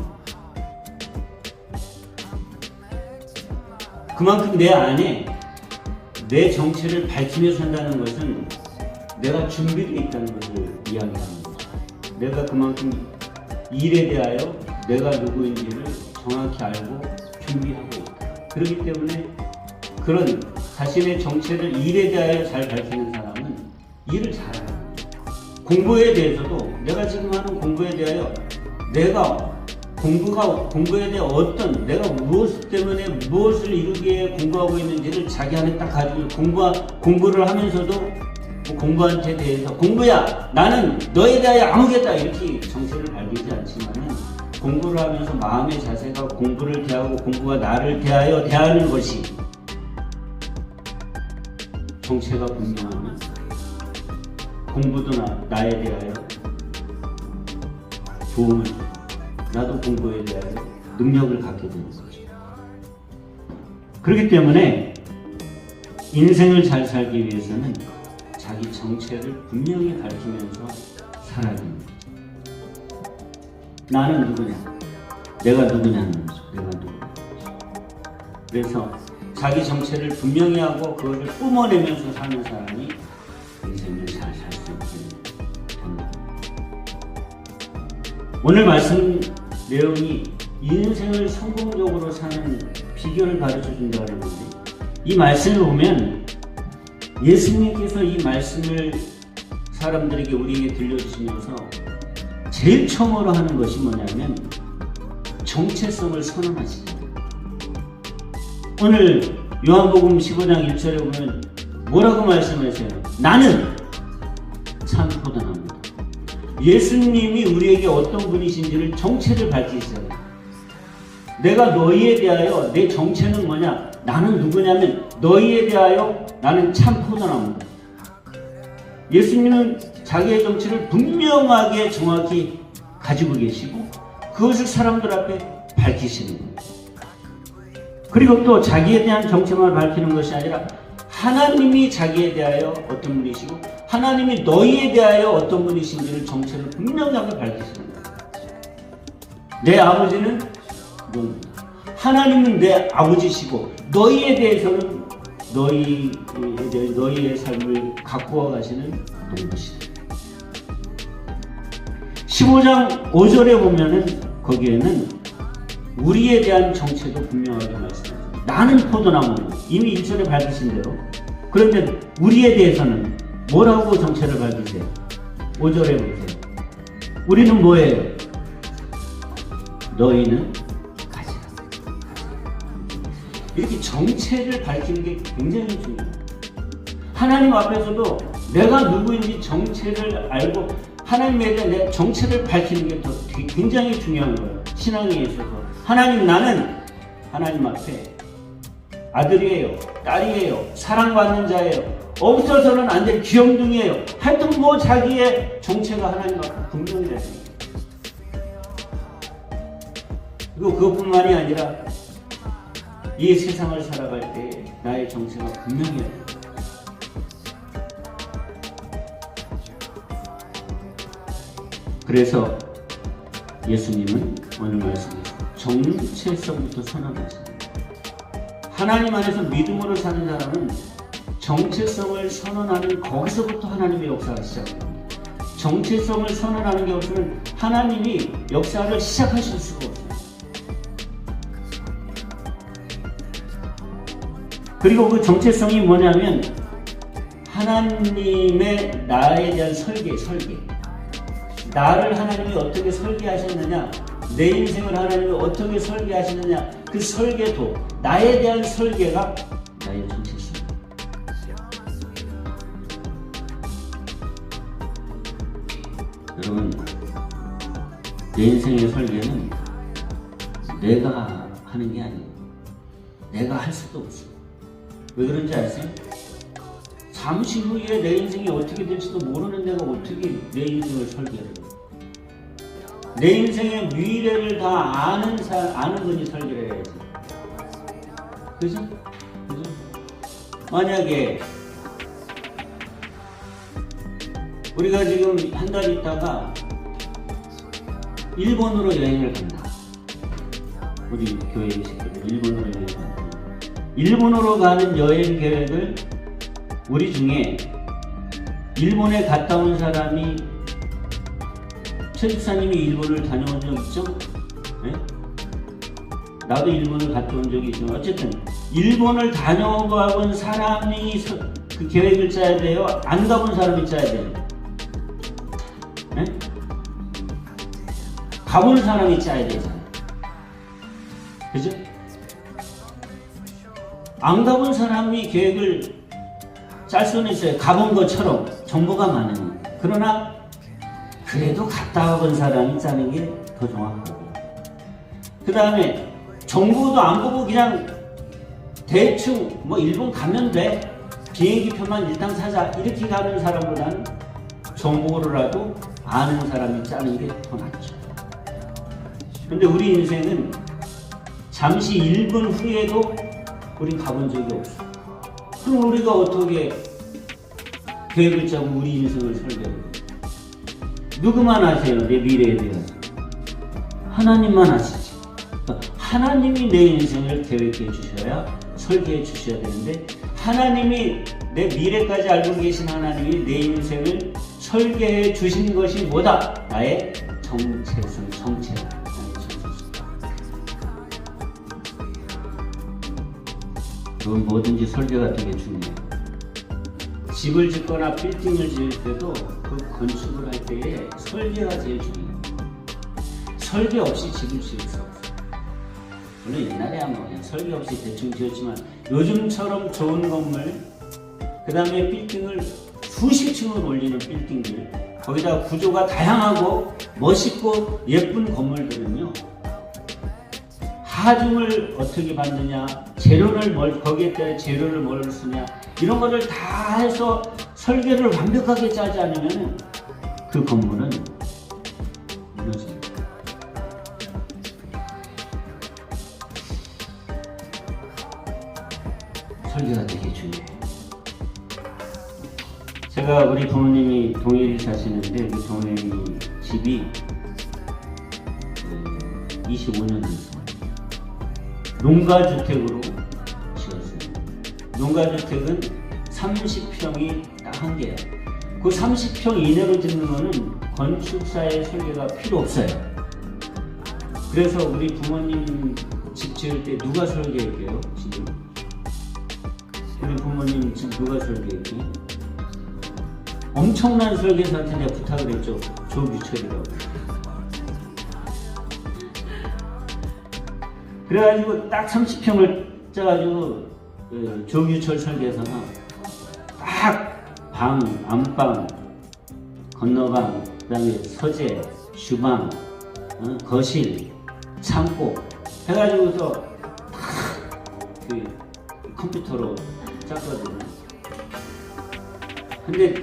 그만큼 내 안에 내 정체를 밝히며 산다는 것은 내가 준비되어 있다는 것을 이야기하는 거죠. 내가 그만큼 일에 대하여 내가 누구인지를 정확히 알고 준비하고 있다. 그렇기 때문에 그런 자신의 정체를 일에 대하여 잘 밝히는 사람은 일을 잘해요. 공부에 대해서도 내가 지금 하는 공부에 대하여 내가 공부에 대해 내가 무엇 때문에 무엇을 이루기 위해 공부하고 있는지를 자기 안에 딱 가지고 공부를 하면서도 공부한테 대해서 공부야 나는 너에 대하여 아무겠다 이렇게 정체를 밝히지 않지만은 공부를 하면서 마음의 자세가 공부를 대하고 공부가 나를 대하여 대하는 것이 정체가 분명하면 공부도 나에 대하여 도움을 줘. 나도 공부에 대하여 능력을 갖게 되는 거죠. 그렇기 때문에 인생을 잘 살기 위해서는 자기 정체를 분명히 밝히면서 살아야 됩니다. 나는 누구냐? 내가 누구냐는 거죠. 내가 누구냐. 그래서 자기 정체를 분명히 하고 그것을 뿜어내면서 사는 사람이 인생을 잘 살 수 있게 됩니다. 오늘 말씀 내용이 인생을 성공적으로 사는 비결을 가르쳐 준다고 하는데 이 말씀을 보면 예수님께서 이 말씀을 사람들에게 우리에게 들려주시면서 제일 처음으로 하는 것이 뭐냐면 정체성을 선언하십니다. 오늘 요한복음 15장 1절에 보면 뭐라고 말씀하세요? 나는 참 포도나무다. 예수님이 우리에게 어떤 분이신지를 정체를 밝히시잖아요. 내가 너희에 대하여 내 정체는 뭐냐? 나는 누구냐면 너희에 대하여 나는 참 포도나무다. 예수님은 자기의 정체를 분명하게 정확히 가지고 계시고 그것을 사람들 앞에 밝히시는 거예요. 그리고 또 자기에 대한 정체만 밝히는 것이 아니라 하나님이 자기에 대하여 어떤 분이시고 하나님이 너희에 대하여 어떤 분이신지를 정체를 분명하게 밝히시는 거예요. 내 아버지는 누구냐? 하나님은 내 아버지시고 너희에 대해서는 너희의 삶을 가꾸어 가시는 누구시다. 15장 5절에 보면은 거기에는 우리에 대한 정체도 분명하게 말씀합니다. 나는 포도나무는 이미 1절에 밝히신 대로. 그런데 우리에 대해서는 뭐라고 정체를 밝히세요? 5절에 보세요. 우리는 뭐예요? 너희는 가지라. 이렇게 정체를 밝히는 게 굉장히 중요해요. 하나님 앞에서도 내가 누구인지 정체를 알고 하나님에 대한 내 정체를 밝히는 게 더 굉장히 중요한 거예요. 신앙에 있어서. 하나님, 나는 하나님 앞에 아들이에요, 딸이에요, 사랑받는 자예요, 없어서는 안 될 귀염둥이에요. 하여튼 뭐 자기의 정체가 하나님 앞에 분명히 됐습니다. 그리고 그것뿐만이 아니라 이 세상을 살아갈 때 나의 정체가 분명해야 돼요. 그래서 예수님은 오늘 말씀에서 정체성부터 선언하십니다. 하나님 안에서 믿음으로 사는 사람은 정체성을 선언하는 거기서부터 하나님의 역사가 시작됩니다. 정체성을 선언하는 게 없으면 하나님이 역사를 시작하실 수가 없어요. 그리고 그 정체성이 뭐냐면 하나님의 나에 대한 설계. 나를 하나님이 어떻게 설계하셨느냐, 내 인생을 하나님이 어떻게 설계하시느냐, 그 설계도, 나에 대한 설계가 나의 정체성. 여러분, 내 인생의 설계는 내가 하는 게 아니에요. 내가 할 수도 없어. 왜 그런지 아세요? 잠시 후에 내 인생이 어떻게 될지도 모르는 내가 어떻게 내 인생을 설계를 해요? 내 인생의 미래를 다 아는 분이 설계를 해야지. 그죠? 만약에 우리가 지금 한 달 있다가 일본으로 여행을 간다. 우리 교회 식구들 일본으로 여행을 간다. 일본으로 가는 여행 계획을 우리 중에 일본에 갔다 온 사람이 최 집사님이 일본을 다녀온 적 있죠? 나도 일본을 갔다 온 적이 있지만 어쨌든 일본을 다녀본 사람이 그 계획을 짜야 돼요? 안 가본 사람이 짜야 돼요? 네? 가본 사람이 짜야 되잖아요. 그죠? 안 가본 사람이 계획을 짤 수는 있어요. 가본 것처럼 정보가 많으니. 그러나 그래도 갔다 와본 사람이 짜는 게 더 정확하고. 그 다음에 정보도 안 보고 그냥 대충 뭐 일본 가면 돼, 비행기표만 일단 사자, 이렇게 가는 사람보다는 정보로라도 아는 사람이 짜는 게 더 낫죠. 근데 우리 인생은 잠시 1분 후에도 우리 가본 적이 없어. 그럼 우리가 어떻게 계획을 짜고 우리 인생을 설계해요? 누구만 아세요? 내 미래에 대해서. 하나님만 아시지. 하나님이 내 인생을 계획해 주셔야, 설계해 주셔야 되는데, 하나님이 내 미래까지 알고 계신 하나님이 내 인생을 설계해 주신 것이 뭐다? 나의 정체성, 정체. 그건 뭐든지 설계가 되게 중요해요. 집을 짓거나 빌딩을 지을 때도 그 건축을 할 때에 설계가 제일 중요해요. 설계 없이 집을 지을 수 없어요. 물론 옛날에 아마 그냥 설계 없이 대충 지었지만 요즘처럼 좋은 건물, 그 다음에 빌딩을 수십 층을 올리는 빌딩들, 거기다 구조가 다양하고 멋있고 예쁜 건물들은요, 하중을 어떻게 받느냐, 재료를 거기에 따라 재료를 뭘 쓰냐, 이런 거를 다 해서 설계를 완벽하게 짜지 않으면 그 건물은 무너집니다. 설계가 되게 중요해요. 제가 우리 부모님이 동일이 사시는데 그 부모님이 집이 25년 됐어요. 농가주택으로 지었어요. 농가주택은 30평이 딱 한 개예요. 그 30평 이내로 짓는 거는 건축사의 설계가 필요 없어요. 그래서 우리 부모님 집 지을 때 누가 설계했게요? 지금 우리 부모님 집 누가 설계했게요? 엄청난 설계사한테 내가 부탁을 했죠. 조규철이라고. 그래가지고 딱 30평을 짜가지고 조규철 설계사가 딱 방, 안방, 건너방, 그 다음에 서재, 주방, 거실, 창고 해가지고서 딱 그 컴퓨터로 짰거든요. 근데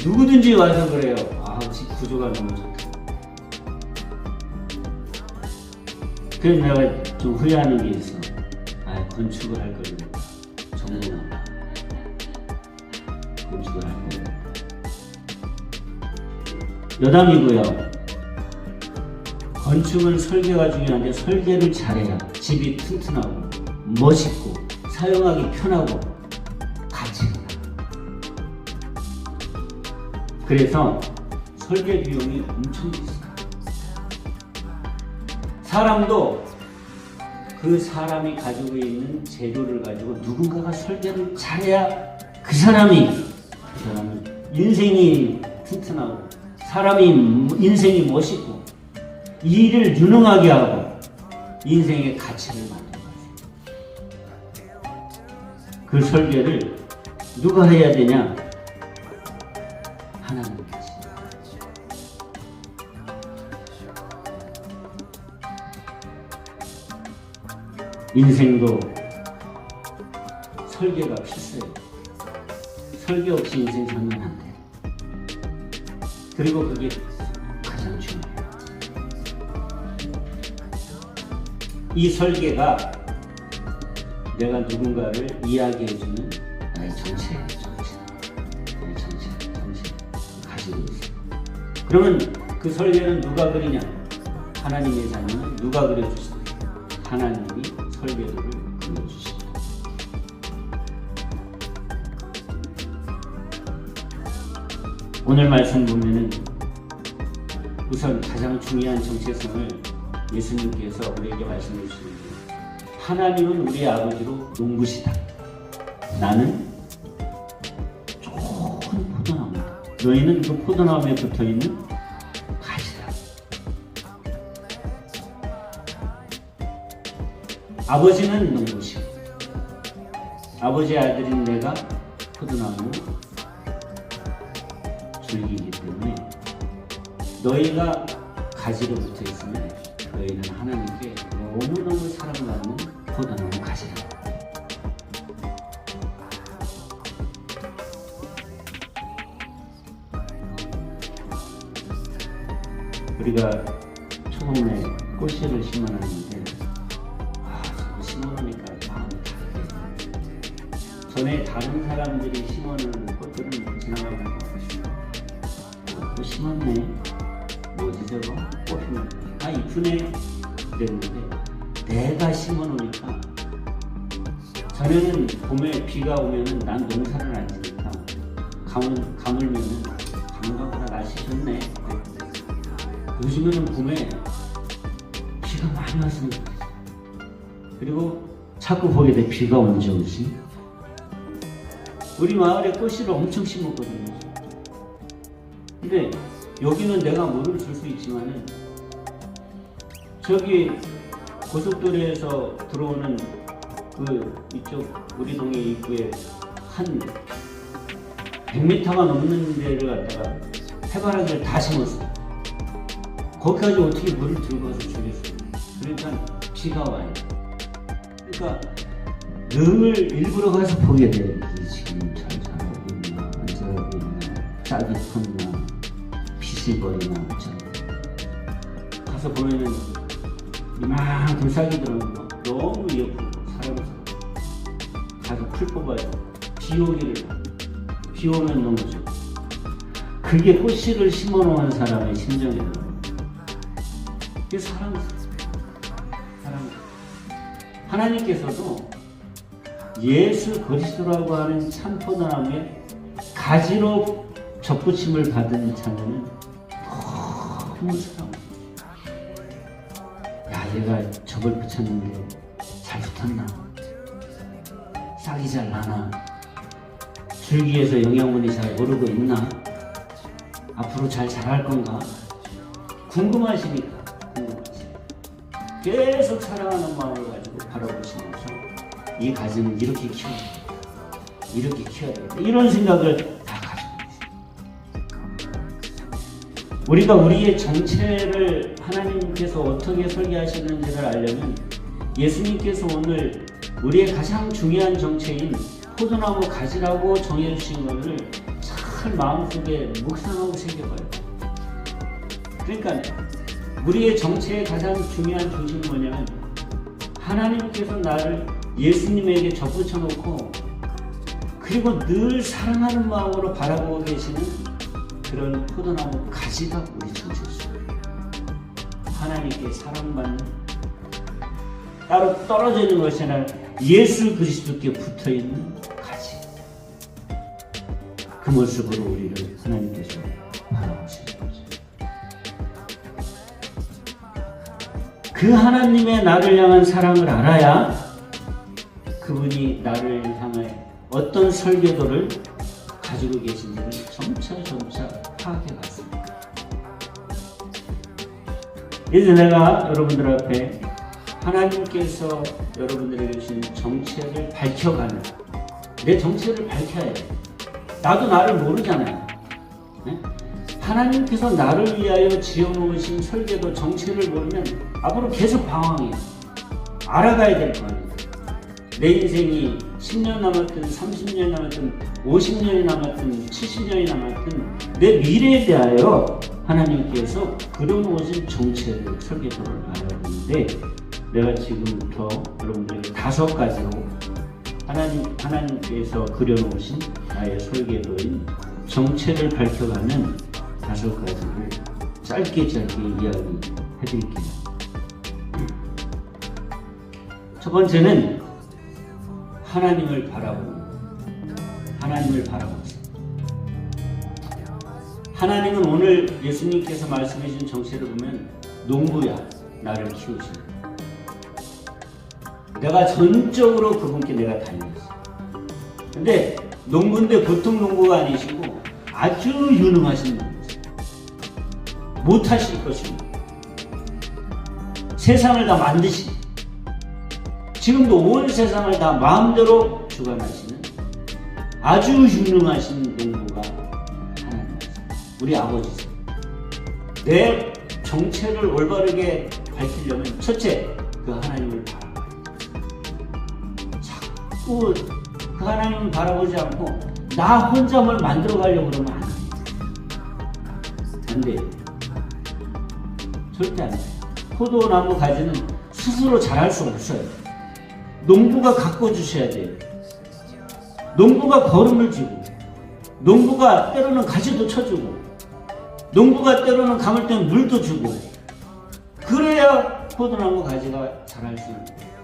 누구든지 와서 그래요. 아, 집 구조가 너무 좋다. 그래서 내가 좀 후회하는 게 있어. 아, 건축을 할 거를 전문가 건축을 할 거예요. 여담이고요. 건축은 설계가 중요한데 설계를 잘해야 집이 튼튼하고 멋있고 사용하기 편하고 가치가 나요. 그래서 설계 비용이 엄청 비싸요. 사람도 그 사람이 가지고 있는 재료를 가지고 누군가가 설계를 잘해야 그 사람은 인생이 튼튼하고 사람이 인생이 멋있고 일을 유능하게 하고 인생의 가치를 만들어가요. 그 설계를 누가 해야 되냐? 하나님께서. 인생도 설계가 필수예요. 설계 없이 인생 살면 안 돼요. 그리고 그게 가장 중요해요. 이 설계가 내가 누군가를 이야기해주는 나의 정체예요. 정체 가지고 있어요. 그러면 그 설계는 누가 그리냐? 하나님의 자녀는 누가 그려주시냐? 하나님이 설계도를 그려주십니다. 오늘 말씀 보면은 우선 가장 중요한 정체성을 예수님께서 우리에게 말씀해 주시는 게 하나님은 우리 아버지로 농부시다. 나는 좋은 포도나무다. 너희는 그 포도나무에 붙어있는 가지다. 아버지는 농부시고 아버지의 아들인 내가 포도나무 줄기이기 때문에 너희가 가지로 붙어있으면 너희는 하나님께 너무너무 사랑받는 포도나무 가지다. 우리가 초동네 꽃씨를 심어놨는데 저거 심어놓으니까 마음이 다르게 전에 다른 사람들이 심어놓은 꽃들은 지나가면서 꽃 심었네 뭐지 저거 꽃이네 이쁘네 그랬는데 내가 심어놓으니까 전에는 봄에 비가 오면은 난 농사를 안 지니까 가물면은 가물가보다 날씨 좋네. 요즘에는 봄에 비가 많이 와서 그리고 자꾸 보게 돼. 비가 언제 오지? 우리 마을에 꽃씨를 엄청 심었거든요. 근데 여기는 내가 물을 줄 수 있지만은 저기 고속도로에서 들어오는 그 이쪽 우리 동네 입구에 한 100m가 넘는 데를 갖다가 해바라기를 다 심었어요. 거기까지 어떻게 물을 들고 와서 주겠어요? 그러니까 비가 와요. 그러니까 늘 일부러 가서 보게 돼. 이게 지금 잘 자라고 있나 안 자라고 있나 짝이 컸나 빛이 버리나 가서 보면은 이만큼 싹이 들어오는 거 너무 예쁘고 사람이 가서 풀 뽑아서 비 오면 너무 좋고 그게 꽃씨를 심어놓은 사람의 심정이에요. 그게 사랑스러워요. 하나님께서도 예수 그리스도라고 하는 참 포도나무에 가지로 접붙임을 받은 자녀는 너무 사랑해요. 야, 얘가 접을 붙였는데 잘 붙었나? 싹이 잘 나나? 줄기에서 영양분이 잘 오르고 있나? 앞으로 잘 자랄 건가? 궁금하시니까 계속 사랑하는 마음을 가지고 바라보시면서 이 가지는 이렇게 키워야 돼. 이런 생각을 다 가지고 계세요. 우리가 우리의 정체를 하나님께서 어떻게 설계하시는지를 알려면 예수님께서 오늘 우리의 가장 중요한 정체인 포도나무 가지라고 정해주신 것을 잘 마음속에 묵상하고 새겨봐요. 그러니까 우리의 정체의 가장 중요한 중심은 뭐냐면 하나님께서 나를 예수님에게 접붙여 놓고 그리고 늘 사랑하는 마음으로 바라보고 계시는 그런 포도나무 가지가 우리 정체였어요. 하나님께 사랑받는 따로 떨어져 있는 것이 아니라 예수 그리스도께 붙어있는 가지. 그 모습으로 우리를 하나님께서 바라보시는 거죠. 그 하나님의 나를 향한 사랑을 알아야 그분이 나를 향해 어떤 설계도를 가지고 계신지를 점차 파악해 갔습니다. 이제 내가 여러분들 앞에 하나님께서 여러분들에게 주신 정체를 밝혀가는 내 정체를 밝혀야 돼. 나도 나를 모르잖아요. 네? 하나님께서 나를 위하여 지어놓으신 설계도 정체를 모르면 앞으로 계속 방황해요. 알아가야 될 거 아니에요. 내 인생이 10년 남았든 30년 남았든 50년이 남았든 70년이 남았든 내 미래에 대하여 하나님께서 그려놓으신 정체를 설계도를 알아야 되는데 내가 지금부터 여러분들에게 5가지로 하나님께서 그려놓으신 나의 설계도인 정체를 밝혀가는 5가지를 짧게 이야기해드릴게요. 첫 번째는 하나님을 바라보는 하나님은 오늘 예수님께서 말씀해 주신 정체를 보면 농부야. 나를 키우시는 거예요. 내가 전적으로 그분께 내가 달렸어. 근데 농부인데 보통 농부가 아니시고 아주 유능하신 농부세요. 못하실 것입니다. 세상을 다 만드신, 지금도 온 세상을 다 마음대로 주관하시는 아주 유능하신 농부가 하나님이세요. 우리 아버지세요. 내 정체를 올바르게 밝히려면 첫째, 그 하나님을 바라봐야 돼요. 자꾸 그 하나님을 바라보지 않고 나 혼자 뭘 만들어 가려고 그러면 안 돼요. 안 돼요. 절대 안 돼요. 포도나무 가지는 스스로 자랄 수 없어요. 농부가 가꿔주셔야 돼요. 농부가 거름을 주고, 농부가 때로는 가지도 쳐주고, 농부가 때로는 감을 때는 물도 주고, 그래야 포도나무 가지가 자랄 수 있는 거예요.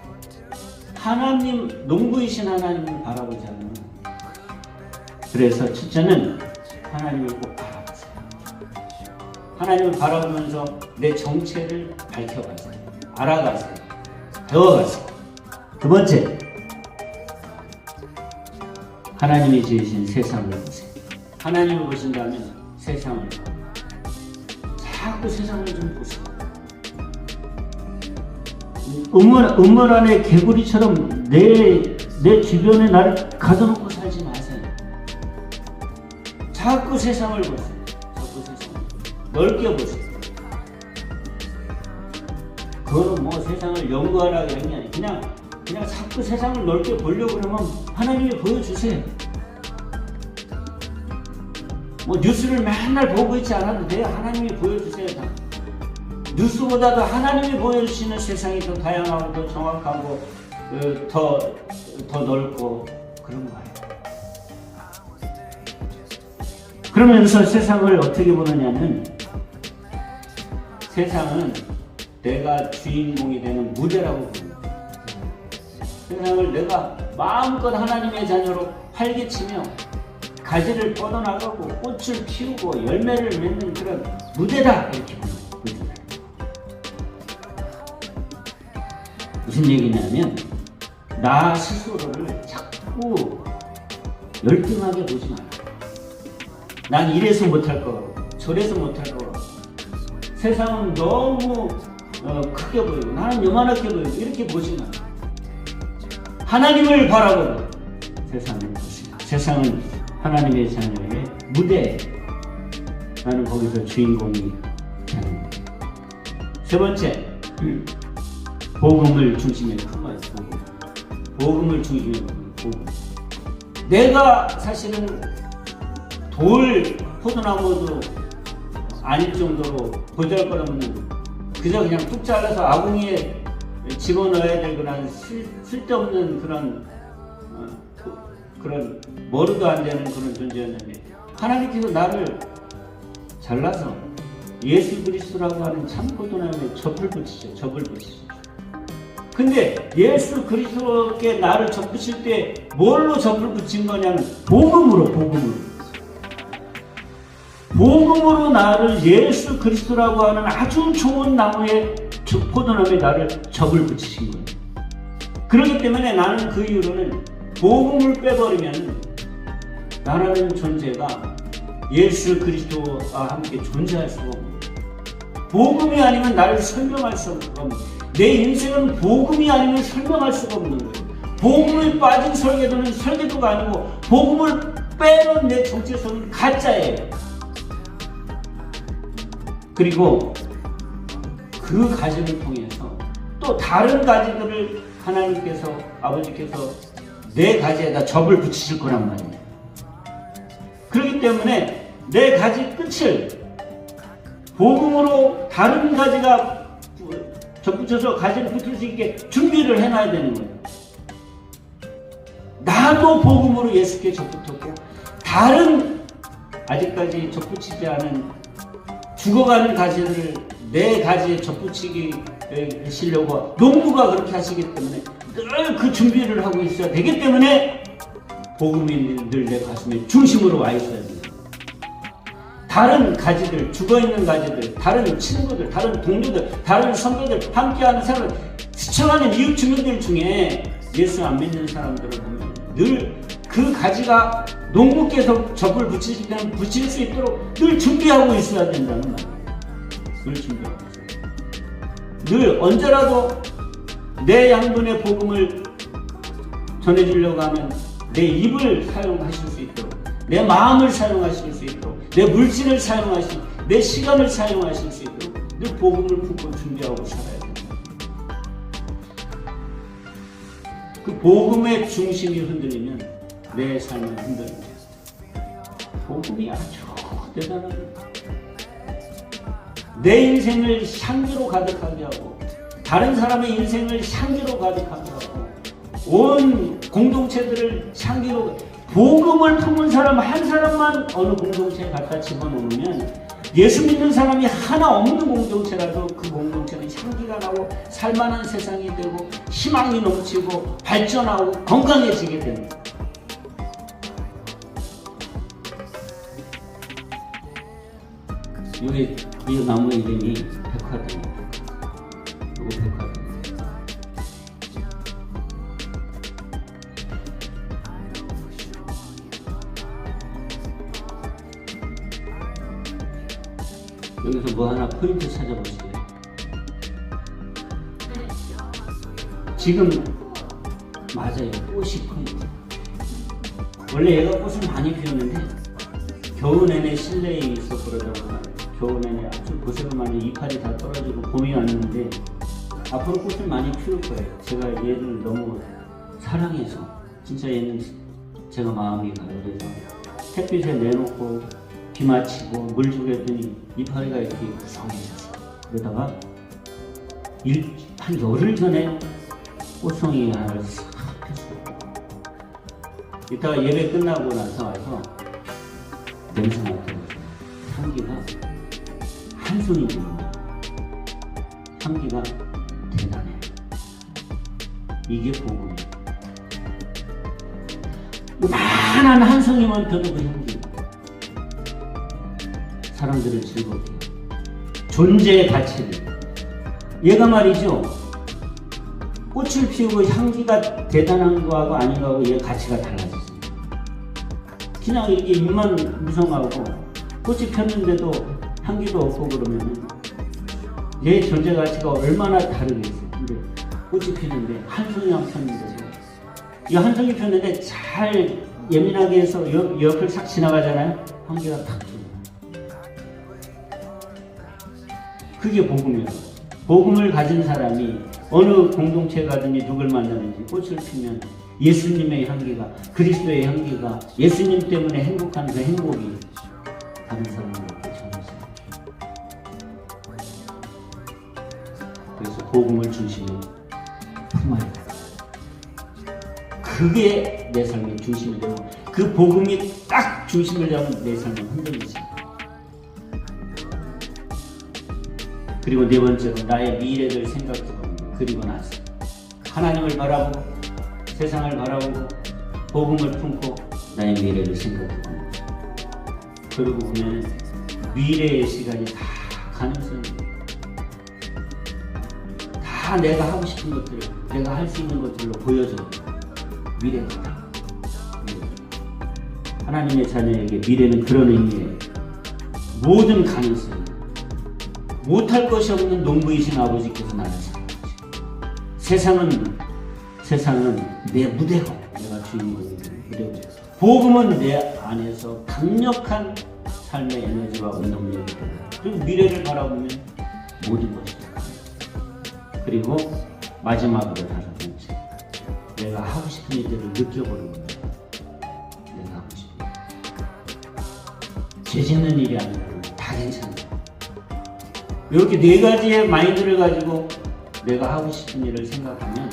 하나님, 농부이신 하나님을 바라보지 않으면, 그래서 첫째는 하나님을 꼭 바라보세요. 하나님을 바라보면서 내 정체를 밝혀가세요. 알아가세요. 배워가세요. 두 번째, 하나님이 지으신 세상을 보세요. 하나님을 보신다면 세상을 봐요. 자꾸 세상을 좀 보세요. 우물 안에 개구리처럼 내 주변에 나를 가둬놓고 살지 마세요. 자꾸 세상을 보세요. 자꾸 세상을 넓게 보세요. 그거는 뭐 세상을 연구하라고 하는 게 아니라 그냥 자꾸 세상을 넓게 보려고 그러면 하나님이 보여주세요. 뭐 뉴스를 맨날 보고 있지 않아도 돼요. 하나님이 보여주세요. 다. 뉴스보다도 하나님이 보여주시는 세상이 더 다양하고 더 정확하고 더 넓고 그런 거예요. 그러면서 세상을 어떻게 보느냐면, 세상은 내가 주인공이 되는 무대라고 봅니다. 세상을 내가 마음껏 하나님의 자녀로 활개치며 가지를 뻗어나가고 꽃을 피우고 열매를 맺는 그런 무대다, 이렇게 보는 거예요. 무슨 얘기냐면, 나 스스로를 자꾸 열등하게 보지 마라. 난 이래서 못할 거 같고 저래서 못할 거 같고 세상은 너무 크게 보이고 나는 요만하게 보이고 이렇게 보지 마라. 하나님을 바라보고 세상을 보시라. 세상은 하나님의 자녀의 무대에 나는 거기서 주인공이 되는 거예요. 세 번째, 복음을 중심에 큰 거예요. 복음을 중심에 큰 복음. 내가 사실은 돌 포도나무도 아닐 정도로 보잘것없는, 그저 그냥 뚝 잘라서 아궁이에 집어넣어야 될 그런 쓸데없는 그런 머리도 안 되는 그런 존재였는데, 하나님께서 나를 잘라서 예수 그리스도라고 하는 참 포도나무에 접을 붙이죠. 근데 예수 그리스도께 나를 접붙일 때 뭘로 접을 붙인 거냐면 복음으로 나를 예수 그리스도라고 하는 아주 좋은 나무에, 포도나무에 나를 접을 붙이신 거예요. 그렇기 때문에 나는 그 이후로는 복음을 빼버리면 나라는 존재가 예수 그리스도와 함께 존재할 수가 없는 거예요. 복음이 아니면 나를 설명할 수 없는 거예요. 내 인생은 복음이 아니면 설명할 수가 없는 거예요. 복음을 빠진 설계도는 설계도가 아니고, 복음을 빼는 내 정체성은 가짜예요. 그리고 그 가지를 통해서 또 다른 가지들을 하나님께서, 아버지께서 내 가지에다 접을 붙이실 거란 말이에요. 그렇기 때문에 내 가지 끝을 복음으로 다른 가지가 접붙여서 가지를 붙일 수 있게 준비를 해놔야 되는 거예요. 나도 복음으로 예수께 접붙었고, 다른 아직까지 접붙이지 않은 죽어가는 가지를 내 가지에 접붙이기 하시려고 농부가 그렇게 하시기 때문에 늘 그 준비를 하고 있어야 되기 때문에 복음이 늘 내 가슴에 중심으로 와 있어야 됩니다. 다른 가지들, 죽어있는 가지들, 다른 친구들, 다른 동료들, 다른 선배들, 함께하는 사람, 스쳐가는 이웃 주민들 중에 예수 안 믿는 사람들을 보면 늘 그 가지가 농부께서 접을 붙일 때는 붙일 수 있도록 늘 준비하고 있어야 된다는 말이에요. 늘 준비하고 있어요. 늘 언제라도 내 양분의 복음을 전해주려고 하면 내 입을 사용하실 수 있도록, 내 마음을 사용하실 수 있도록, 내 물질을 사용하실, 내 시간을 사용하실 수 있도록 늘 복음을 품고 준비하고 살아야 된다. 그 복음의 중심이 흔들리면 내 삶은 흔들립니다. 복음이 아주 대단합니다. 내 인생을 향기로 가득하게 하고 다른 사람의 인생을 향기로 가득하게 하고 온 공동체들을 향기로, 복음을 품은 사람 한 사람만 어느 공동체에 갖다 집어넣으면 예수 믿는 사람이 하나 없는 공동체라도 그 공동체는 향기가 나고 살만한 세상이 되고 희망이 넘치고 발전하고 건강해지게 됩니다. 여기 이 나무 이름이 백화점입니다. 이거 백화점. 여기서 뭐 하나 포인트 찾아보세요. 지금 맞아요. 꽃이 포인트. 원래 얘가 꽃을 많이 피우는데 겨우 내내 실내에 있어 그러다가 겨우 내내 아주 고생을 많이 이파리 다 떨어지고 봄이 왔는데 앞으로 꽃을 많이 피울 거예요. 제가 얘를 너무 사랑해서 진짜 얘는 제가 마음이 가요. 그래서 햇빛에 내놓고 비 맞히고 물 주고 했더니 이파리가 이렇게 구성해졌어요. 그러다가 한 열흘 전에 꽃송이 하나를 싹 폈어요. 이따가 예배 끝나고 나서 와서 냄새 맡아보세요. 향기가 한 손이 됩니다. 향기가 대단해요. 이게 복음이에요. 요만한 한 송이만 펴도 그 향기, 사람들을 즐겁게 해요. 존재의 가치를, 얘가 말이죠, 꽃을 피우고 향기가 대단한 거하고 아닌 거하고 얘 가치가 달라졌어요. 그냥 이렇게 입만 무성하고 꽃이 폈는데도 향기도 없고 그러면 얘 존재 가치가 얼마나 다르겠어요. 근데 꽃이 피는데 한 송이만 폈는데도, 이 한 송이 폈는데 잘 예민하게 해서 옆을 싹 지나가잖아요. 향기가 탁 들어요. 그게 복음이에요. 복음을 가진 사람이 어느 공동체에 가든지 누굴 만나든지 꽃을 피면 예수님의 향기가, 그리스도의 향기가, 예수님 때문에 행복한 그 행복이 다른 사람들에게 전해져요. 그래서 복음을 중심으로 품어야 돼요. 그게 내 삶의 중심이 되고 그 복음이 딱 중심을 잡으면 내 삶은 흔들리지. 그리고 네 번째로 나의 미래를 생각해봅니다. 그리고 나서 하나님을 바라보고 세상을 바라보고 복음을 품고 나의 미래를 생각해봅니다. 그러고 보면 미래의 시간이 다 가능성이, 다 내가 하고 싶은 것들을, 내가 할 수 있는 것들로 보여줘요. 미래가. 하나님의 자녀에게 미래는 그런 의미예요. 모든 가능성, 못할 것이 없는 농부이신 아버지께서 나를 사랑하시고, 세상은 내 무대고, 내가 주인공이 되는 무대고, 복음은 내 안에서 강력한 삶의 에너지와 능력이 됩니다. 그리고 미래를 바라보면 모든 것이 다 가능해요. 그리고 마지막으로 다섯 번째, 내가 하고 싶은 일들을 느껴보는 겁니다. 내가 하고 싶은 일, 죄 짓는 일이 아니라 다 괜찮아요. 이렇게 네 가지의 마인드를 가지고 내가 하고 싶은 일을 생각하면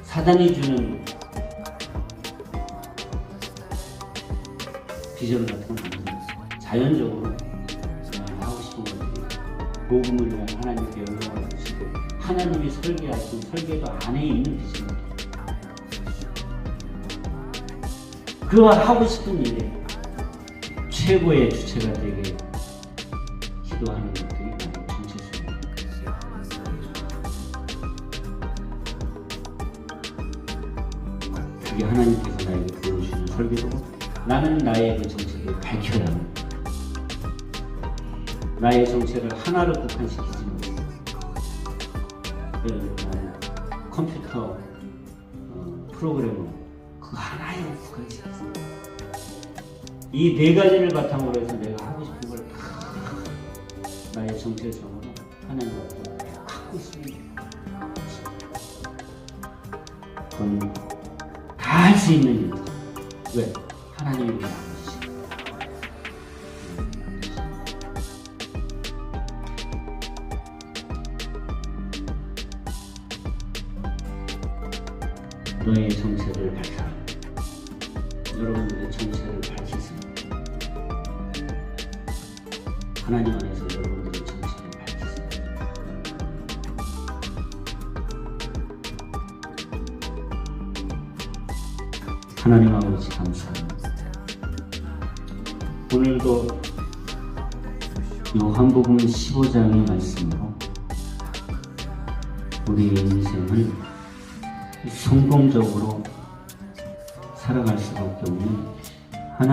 사단이 주는 비전 같은 건 없어요. 자연적으로 하고 싶은 것들이 복음을 위한 하나님께 영광을 주시고 하나님이 설계하신 설계도 안에 있는 비전입니다. 그 하고 싶은 일에 최고의 주체가 되게 기도하는 것들이 나의 정체성입니다. 그게 하나님께서 나에게 보여주시는 설교고, 나는 나의 그 정체를 밝혀야 합니다. 나의 정체를 하나로 국한시키지 못해. 나는 컴퓨터 프로그래머 그 하나에 국한시켰어요. 이 네 가지를 바탕으로 해서 내가 하고 싶은 걸 다 나의 정체성으로 하나님 앞에 갖고 있습니다. 그건 다 할 수 있는 일이죠. 왜? 하나님이 우리 아버지시죠. 너의 정체를 밝혀라. 여러분들의 정체를 밝히세요. 하나님 안에서 여러분들의 정체를 밝히세요. 하나님 아버지 감사합니다. 오늘도 요한복음 15장의 말씀으로 우리의 인생을 성공적으로 살아갈 수밖에 없는